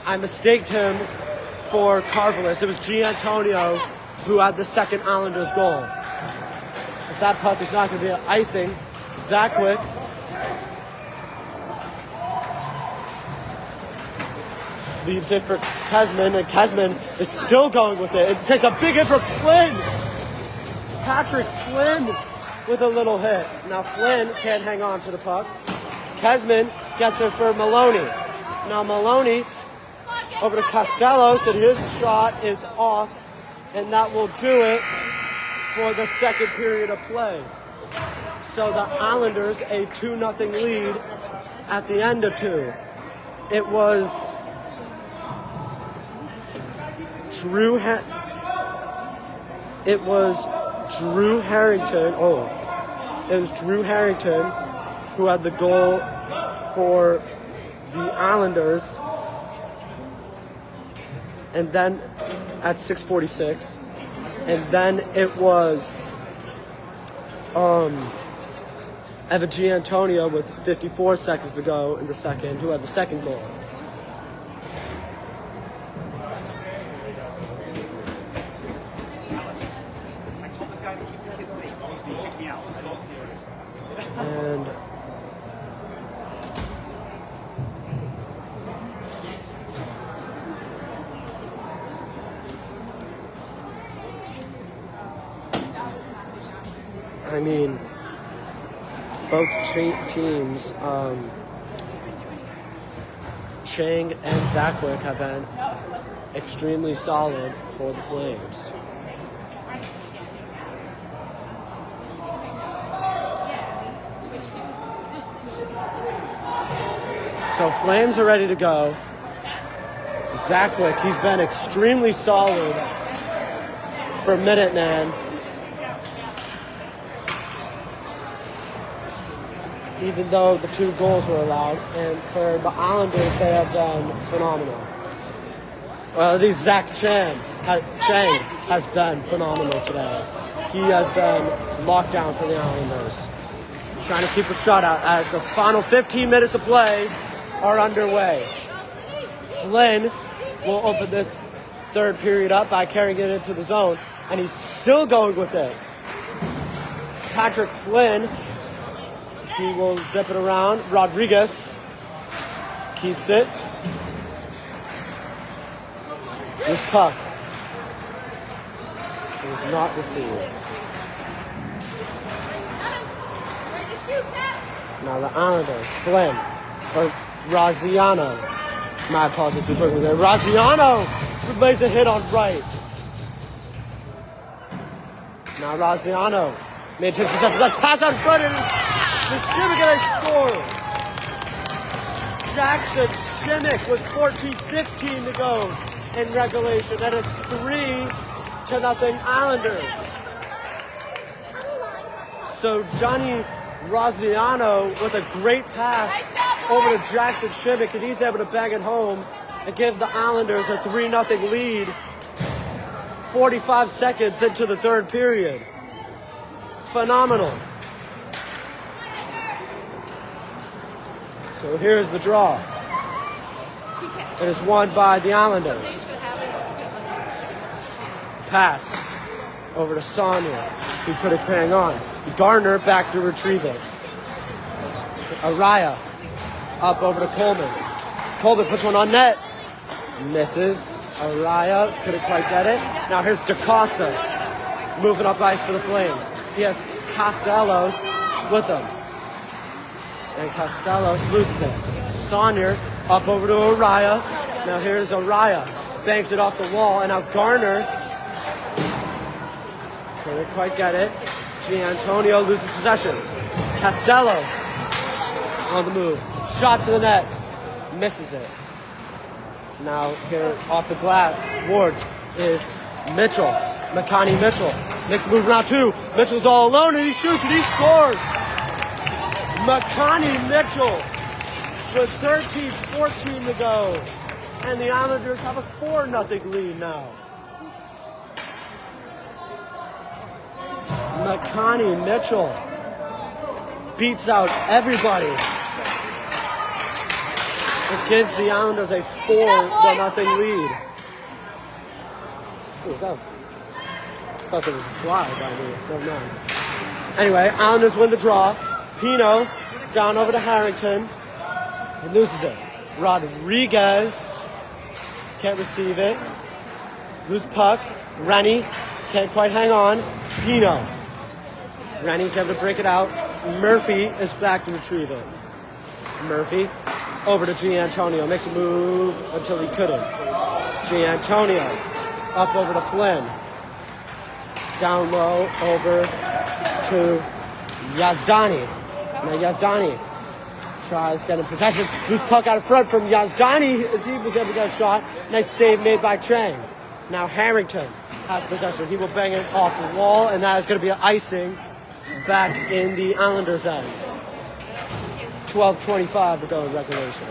S1: I mistaked him for Carvelis. It was Giantonio who had the second Islanders goal. As that puck is not going to be an icing. Zakwick leaves it for Kesman, and Kesman is still going with it. It takes a big hit from Flynn. Patrick Flynn with a little hit. Now Flynn can't hang on to the puck. Kesman gets it for Maloney. Now Maloney over to Costellos, and his shot is off, and that will do it for the second period of play. So the Islanders a 2-0 lead at the end of 2. It was Drew Harrington. It was Drew Harrington who had the goal for the Islanders. And then at 6:46. And then it was Evan Giantonio with 54 seconds to go in the second, who had the second goal. And I mean, both teams, Chang and Zakwick, have been extremely solid for the Flames. So Flames are ready to go. Zakwick, he's been extremely solid for Minuteman. Even though the 2 goals were allowed. And for the Islanders, they have been phenomenal. Well, at least Zach Chang has been phenomenal today. He has been locked down for the Islanders. Trying to keep a shutout as the final 15 minutes of play are underway. Flynn will open this third period up by carrying it into the zone, and he's still going with it. Patrick Flynn, he will zip it around. Rodriguez keeps it. This puck was not received. Now the Islanders, Flynn, or Raziano. My apologies, who's working with there. Raziano lays a hit on right. Now Raziano made his possession. Let's pass out in front of the Shimmick, and they score. Jackson Shimmick with 14:15 to go in regulation, and it's 3-0 Islanders. So Johnny Raziano with a great pass over to Jackson Shimmick, and he's able to bang it home and give the Islanders a 3-0 lead 45 seconds into the third period. Phenomenal. So here's the draw. It is won by the Islanders. Pass over to Sonia, who couldn't hang on. Garner back to retrieve it. Araya up over to Coleman. Coleman puts one on net. Misses. Araya couldn't quite get it. Now here's DaCosta moving up ice for the Flames. He has Costellos with him. And Costellos loses it. Saunier up over to Araya. Now here's Araya. Banks it off the wall. And now Garner couldn't quite get it. Giantonio loses possession. Costellos on the move. Shot to the net. Misses it. Now here off the glass boards is Mitchell. Makani Mitchell. Makes a move now too. Mitchell's all alone and he shoots and he scores. Makani Mitchell with 13-14 to go. And the Islanders have a 4-0 lead now. Makani Mitchell beats out everybody. It gives the Islanders a 4-0 lead. What was that? I thought there was a fly by me. Never mind. Anyway, Islanders win the draw. Pino down over to Harrington. He loses it. Rodriguez can't receive it. Loose puck. Rennie can't quite hang on. Pino. Rennie's able to break it out. Murphy is back to retrieve it. Murphy over to Giantonio. Makes a move until he couldn't. Giantonio up over to Flynn. Down low over to Yazdani. Now Yazdani tries getting possession. Loose puck out of front from Yazdani as he was able to get a shot. Nice save made by Chang. Now Harrington has possession. He will bang it off the wall, and that is going to be an icing back in the Islanders' end. 12:25 to go in regulation.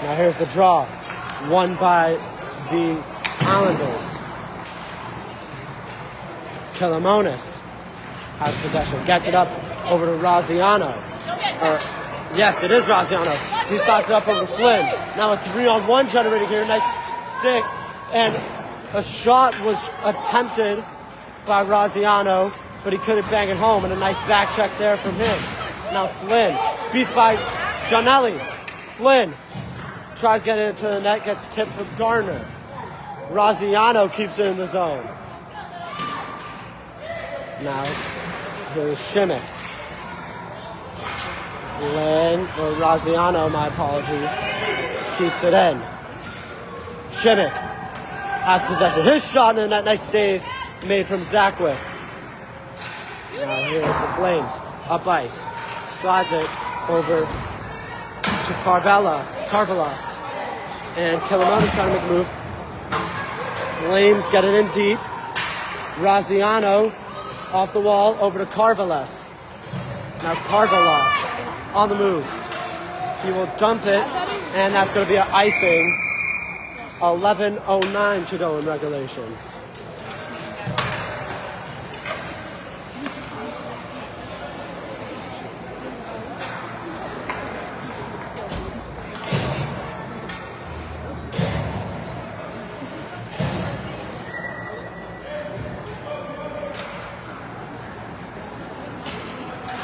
S1: Now here's the draw, won by the Islanders. Killamonis has possession, gets it up over to Raziano. Yes, it is Raziano. He slots it up over to Flynn. Now a 3-on-1 generated here, nice stick. And a shot was attempted by Raziano, but he couldn't bang it home, and a nice back check there from him. Now Flynn, beats by Gianelli. Flynn tries to get it into the net, gets tipped from Garner. Raziano keeps it in the zone. Now, here's Shimmick. Flynn, or Raziano, my apologies, keeps it in. Shimmick has possession. His shot in the net, nice save made from Zakwick. Now, here's the Flames, up ice. Slides it over to Carvelas. And Killamonis trying to make a move. Flames get it in deep. Raziano off the wall over to Carvelas. Now Carvelas on the move. He will dump it, and that's going to be an icing. 11:09 to go in regulation.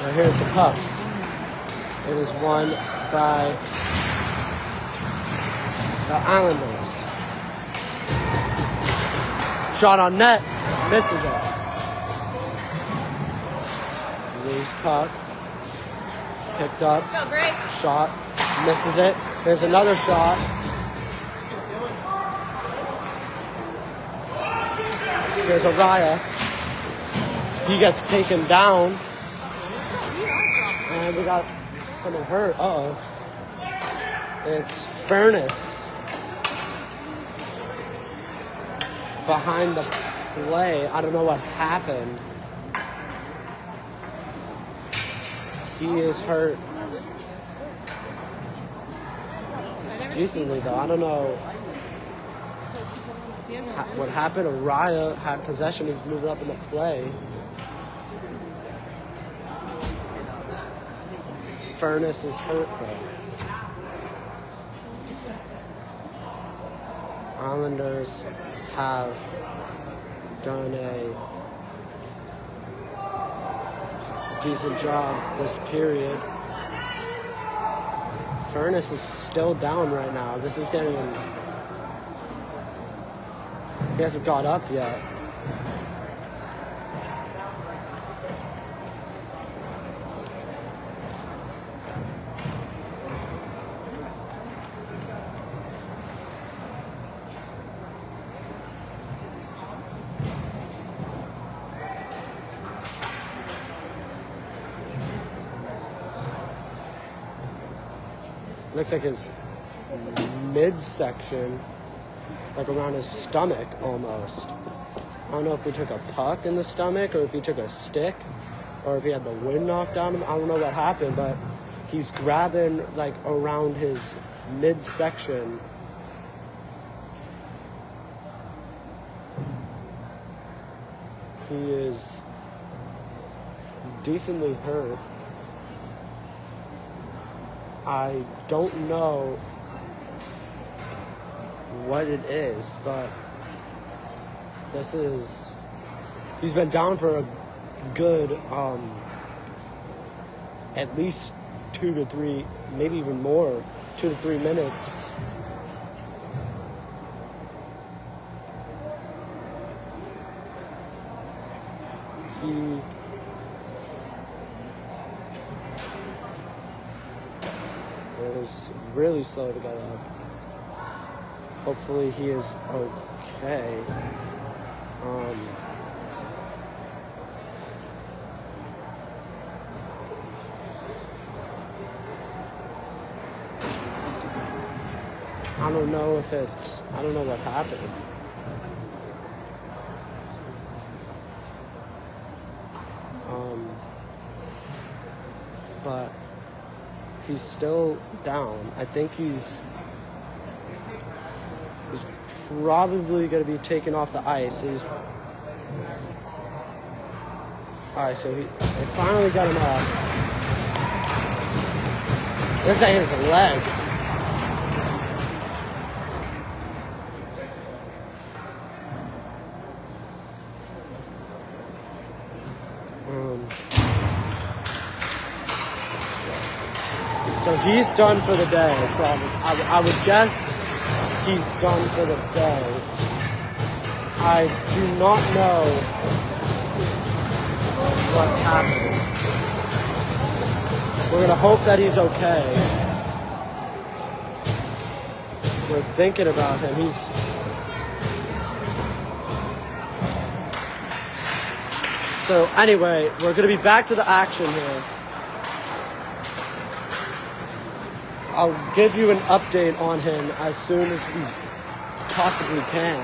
S1: Now here's the puck. It is won by the Islanders. Shot on net, misses it. Loose puck. Picked up. Shot, misses it. There's another shot. There's Araya. He gets taken down. And we got someone hurt. Uh-oh. It's Furnace. Behind the play. I don't know what happened. He is hurt. Decently, though. I don't know what happened. Araya had possession. He was moving up in the play. Furnace is hurt, though. Islanders have done a decent job this period. Furnace is still down right now. This is getting... He hasn't got up yet. looks like his midsection, like around his stomach almost. I don't know if he took a puck in the stomach or if he took a stick or if he had the wind knocked on him. I don't know what happened, but he's grabbing like around his midsection. He is decently hurt. I don't know what it is, but he's been down for a good, at least 2 to 3, maybe even more, 2 to 3 minutes. It was really slow to get up. Hopefully he is okay. I don't know what happened. But he's still down. I think he's probably going to be taken off the ice. Alright, so they finally got him off. This ain't his leg. So he's done for the day, probably. I would guess he's done for the day. I do not know what happened. We're gonna hope that he's okay. We're thinking about him. So anyway, we're gonna be back to the action here. I'll give you an update on him as soon as we possibly can.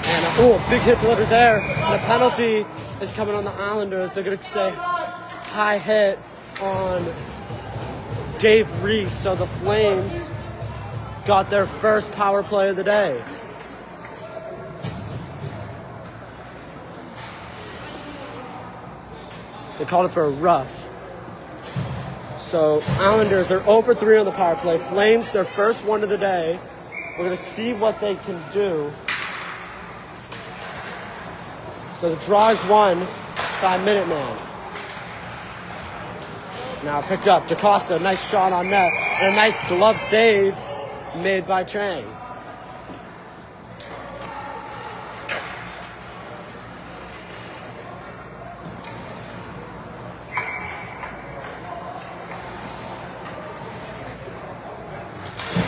S1: And big hit delivered there. And a penalty is coming on the Islanders. They're going to say high hit on Dave Reese. So the Flames got their first power play of the day. They called it for a rough. So Islanders, they're 0 for 3 on the power play. Flames, their first one of the day. We're going to see what they can do. So the draw is won by Minuteman. Now picked up DaCosta, nice shot on net, and a nice glove save made by Chang.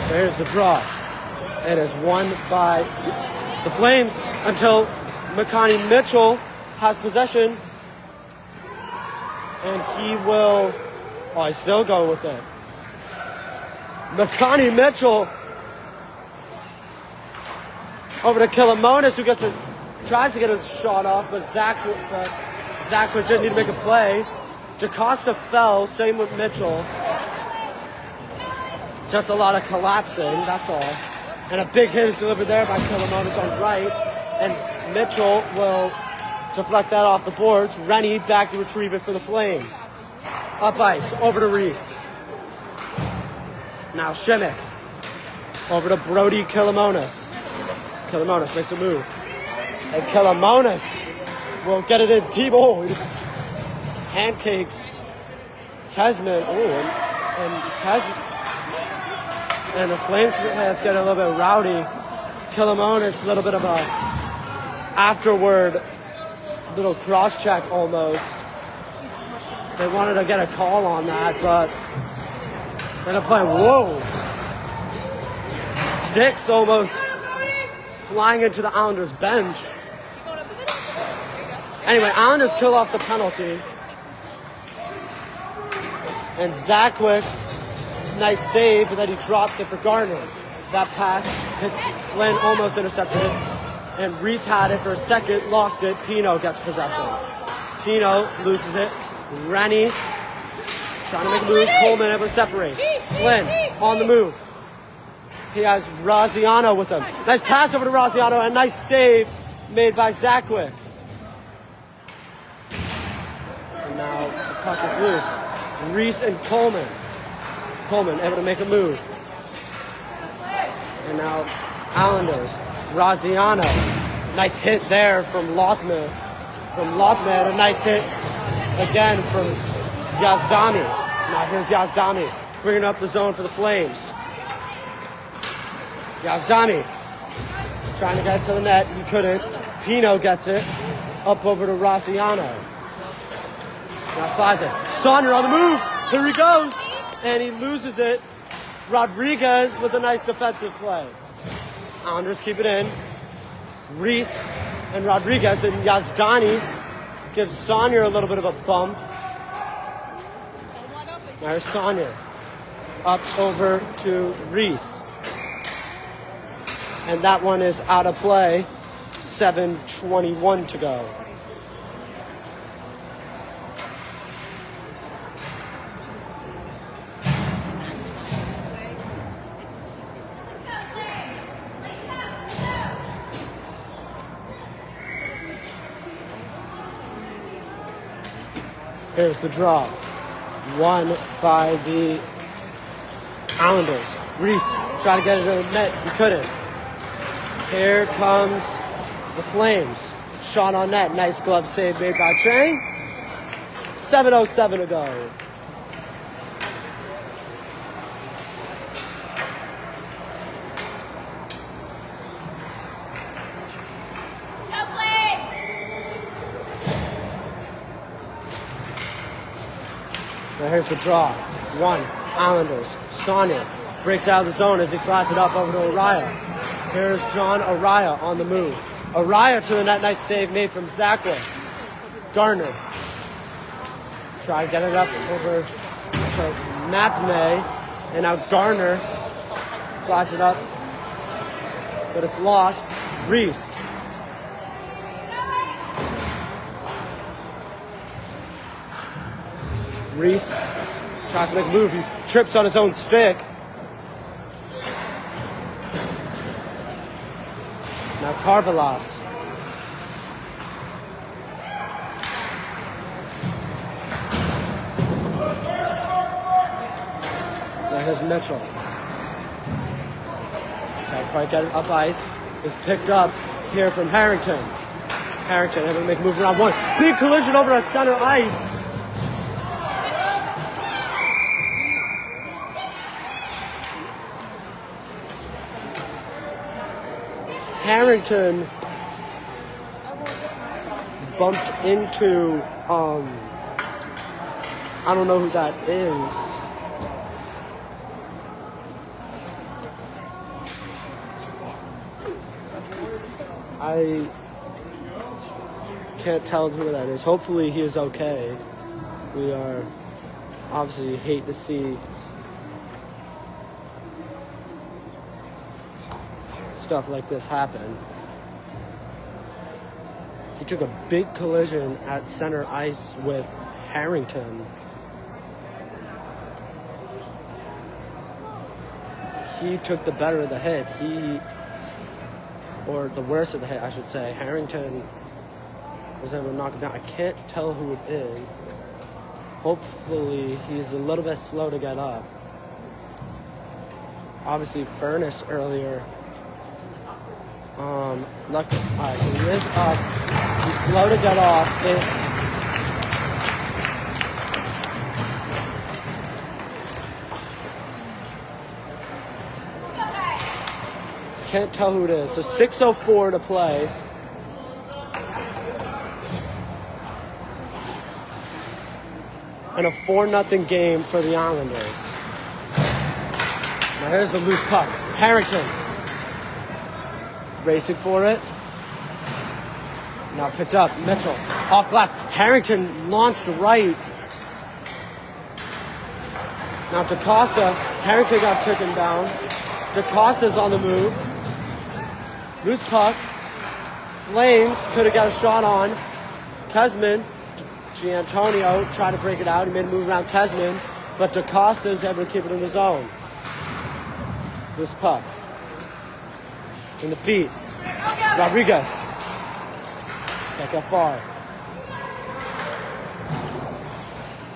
S1: So here's the draw. It is won by the Flames until McConaughey Mitchell has possession. And he will... Oh, I still go with it. McConaughey Mitchell over to Killamonis, who tries to get his shot off, but Zach didn't need to make a play. DaCosta fell, same with Mitchell. Just a lot of collapsing, that's all. And a big hit is delivered there by Killamonis on right. And Mitchell will deflect that off the boards. Rennie back to retrieve it for the Flames. Up ice, over to Reese. Now Shimmick. Over to Brody Killamonis. Killamonis makes a move. And Killamonis will get it in. T-Boyd. Pancakes. Kesman. And Kesman. And the Flames fans get a little bit rowdy. Killamonis, a little bit of a afterward little cross-check almost. They wanted to get a call on that, but ended up playing, whoa! Sticks almost flying into the Islanders bench. Anyway, Islanders kill off the penalty. And Zackwick, nice save, and then he drops it for Gardner. That pass, Flynn almost intercepted it. And Reese had it for a second, lost it. Pino gets possession. Pino loses it. Rennie trying to make a move. Coleman able to separate. Flynn on the move. He has Raziano with him. Nice pass over to Raziano and nice save made by Zackwick. And now the puck is loose. Reese and Coleman. Coleman able to make a move. And now Islanders. Raziano. Nice hit there from Lothman. A nice hit again from Yazdani. Now here's Yazdani bringing up the zone for the Flames. Yazdani trying to get to the net. He couldn't. Pino gets it. Up over to Raziano. Now slides it. Saunders on the move. Here he goes. And he loses it. Rodriguez with a nice defensive play. Islanders keep it in. Reese and Rodriguez and Yazdani gives Saunders a little bit of a bump. There's Saunders. Up over to Reese. And that one is out of play. 7:21 to go. Here's the draw. Won by the Islanders. Reese trying to get it to the net. He couldn't. Here comes the Flames. Shot on net. Nice glove save made by Train. 7:07 to go. Now here's the draw. One, Islanders. Saunders breaks out of the zone as he slaps it up over to Araya. Here's John Araya on the move. Araya to the net. Nice save made from Zackwick. Gardner. Try to get it up over to Mathme. And now Gardner slides it up. But it's lost. Reese. Reese tries to make a move. He trips on his own stick. Now Carvelas. Now here's Mitchell. Can't quite get it up ice. Is picked up here from Harrington. Harrington able to make a move around one. Big collision over to center ice. Harrington bumped into, I don't know who that is. I can't tell who that is. Hopefully he is okay. We are obviously hate to see stuff like this happen. He took a big collision at center ice with Harrington. He took the better of the hit. Or the worst of the hit, I should say. Harrington was able to knock him down. I can't tell who it is. Hopefully he's a little bit slow to get up. Obviously Furnace earlier. Alright, so he is up. He's slow to get off. Can't tell who it is. So 6:04 to play. And a 4-0 game for the Islanders. Now here's the loose puck. Harrington. Racing for it. Now picked up. Mitchell. Off glass. Harrington launched right. Now DaCosta, Harrington got taken down. DaCosta's on the move. Loose puck. Flames could have got a shot on. Kesman, Giantonio tried to break it out. He made a move around Kesman, but DaCosta's able to keep it in the zone. Loose puck. In the feet. Rodriguez. Can't get far.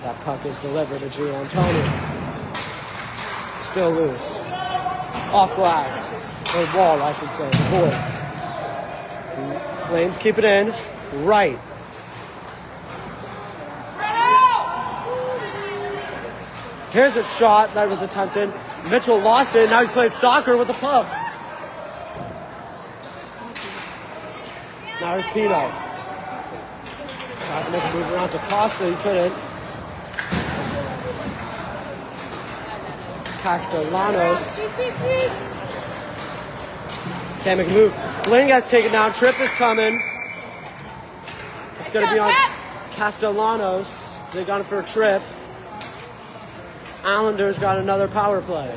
S1: That puck is delivered to Giantonio. Still loose. Off glass. Or wall, I should say. The boards. Flames keep it in. Right. Here's a shot that was attempted. Mitchell lost it. Now he's playing soccer with the puck. Now here's Pino. Tries to make a move around to Costa. He couldn't. Castellanos. Can't make a move. Flynn gets taken down. Trip is coming. It's going to be on Castellanos. They got him for a trip. Islanders got another power play.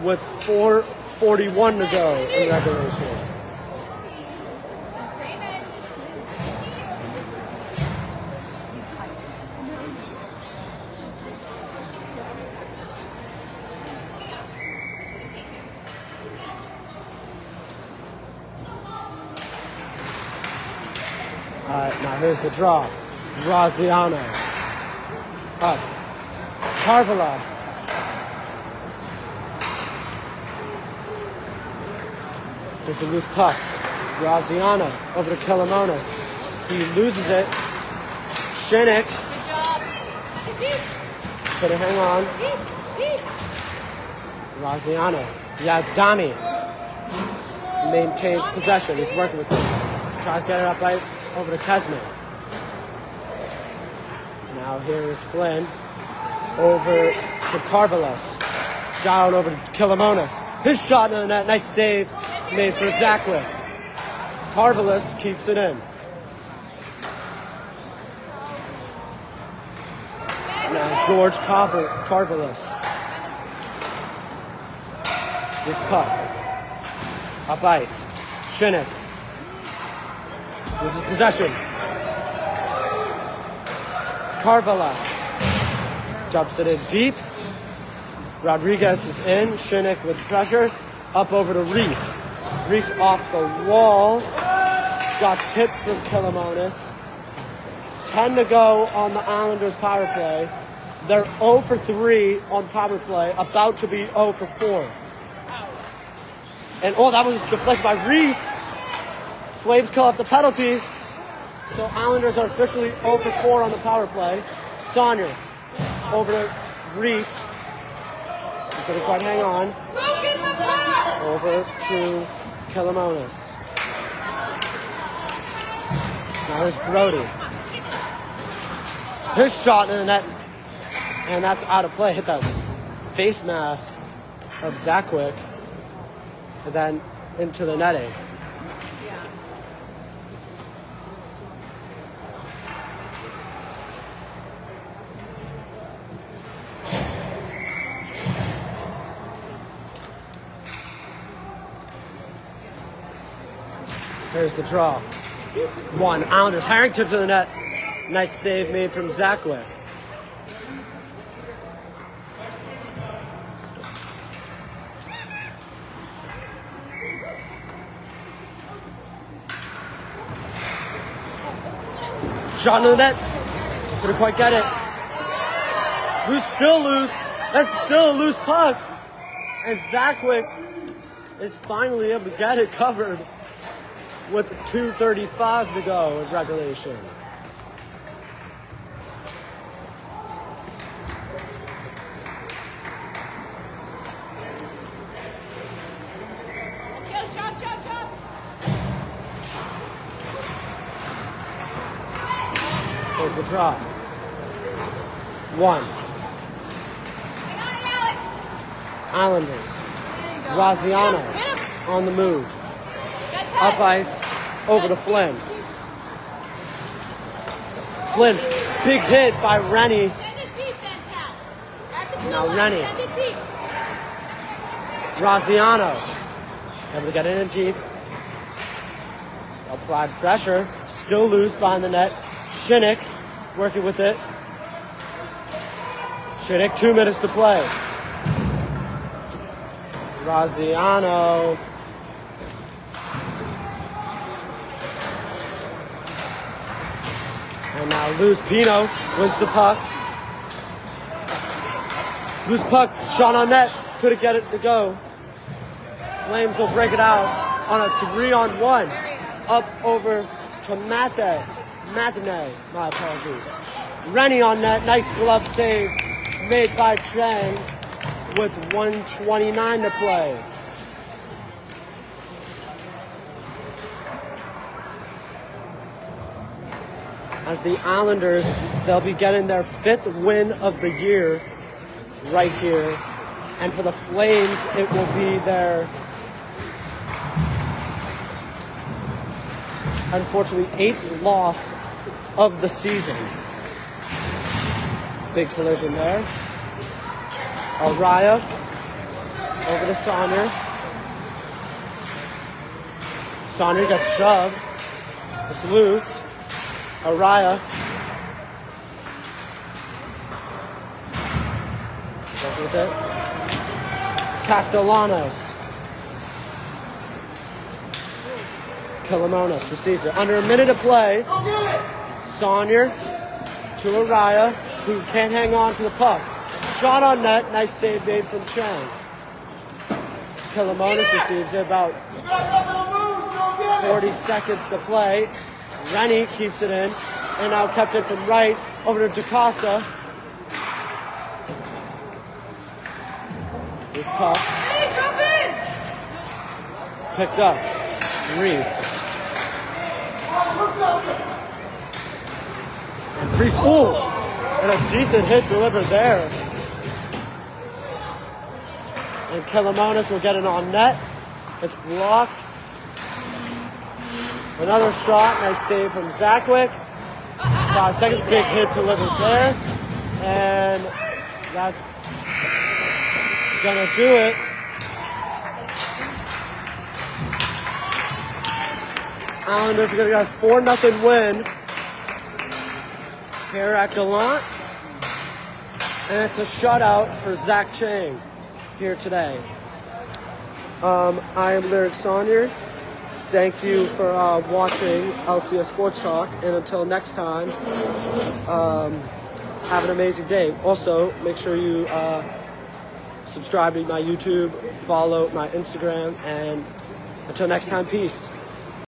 S1: With 4:41 to go in regulation. All right, now here's the draw. Graziano. Up. Carvelas. There's a loose puck. Graziano over to Killamonis. He loses it. Shinnick. Could hang on. Graziano. Yazdani maintains possession. He's working with him. Tries to get it up right over to Kesman. Now here is Flynn. Over to Carvelas. Down over to Killamonis. His shot in the net. Nice save made for Zakwick. Carvelas keeps it in. Now George Carvelas. This puck. Up ice. Shinnick. This is possession. Carvelas dumps it in deep. Rodriguez is in. Shinnick with pressure. Up over to Reese. Reese off the wall. Got tipped from Killamonis. 10 to go on the Islanders power play. They're 0 for 3 on power play. About to be 0 for 4. And that was deflected by Reese. Flames call off the penalty. So Islanders are officially 0 for 4 on the power play. Saunier over to Reese. He couldn't quite hang on. Over to Killamonis. Now here's Brody. His shot in the net. And that's out of play. Hit that face mask of Zakwick. And then into the netting. Here's the draw. 1. Islanders. Harrington to the net. Nice save made from Zakwick. Shot in the net. Couldn't quite get it. Loose, still loose. That's still a loose puck. And Zakwick is finally able to get it covered with 2:35 to go in regulation.
S2: Shot.
S1: There's the drop. 1. Islanders. Graziano on the move. Up ice, over to Flynn. Flynn, big hit by Rennie. Now Rennie. Graziano. Able to get in deep. Applied pressure. Still loose behind the net. Shinnick working with it. Shinnick, 2 minutes to play. Graziano. And now loose. Pino wins the puck. Loose puck. Shot on net. Couldn't get it to go. Flames will break it out on a 3-on-1. Up over to Matinee. My apologies. Rennie on net. Nice glove save made by Trent with 1:29 to play. As the Islanders, they'll be getting their 5th win of the year right here. And for the Flames, it will be their, unfortunately, 8th loss of the season. Big collision there. Araya over to Saunier. Saunier gets shoved. It's loose. Araya. Working with it. Castellanos. Killamonis receives it. Under a minute to play. Saunier to Araya, who can't hang on to the puck. Shot on net. Nice save made from Chang. Killamonis receives it. About 40 seconds to play. Rennie keeps it in. And now kept it from right over to DaCosta. This puck. Picked up. Reese. And Reese, ooh! And a decent hit delivered there. And Killamonis will get it on net. It's blocked. Another shot. Nice save from Zakwick. 5 seconds. Big hit delivered there. And that's gonna do it. Islanders are gonna get a 4-0 win here at Gallant. And it's a shutout for Zach Chang here today. I am Lyric Saunier. Thank you for watching LCS Sports Talk. And until next time, have an amazing day. Also, make sure you subscribe to my YouTube, follow my Instagram, and until next time, peace.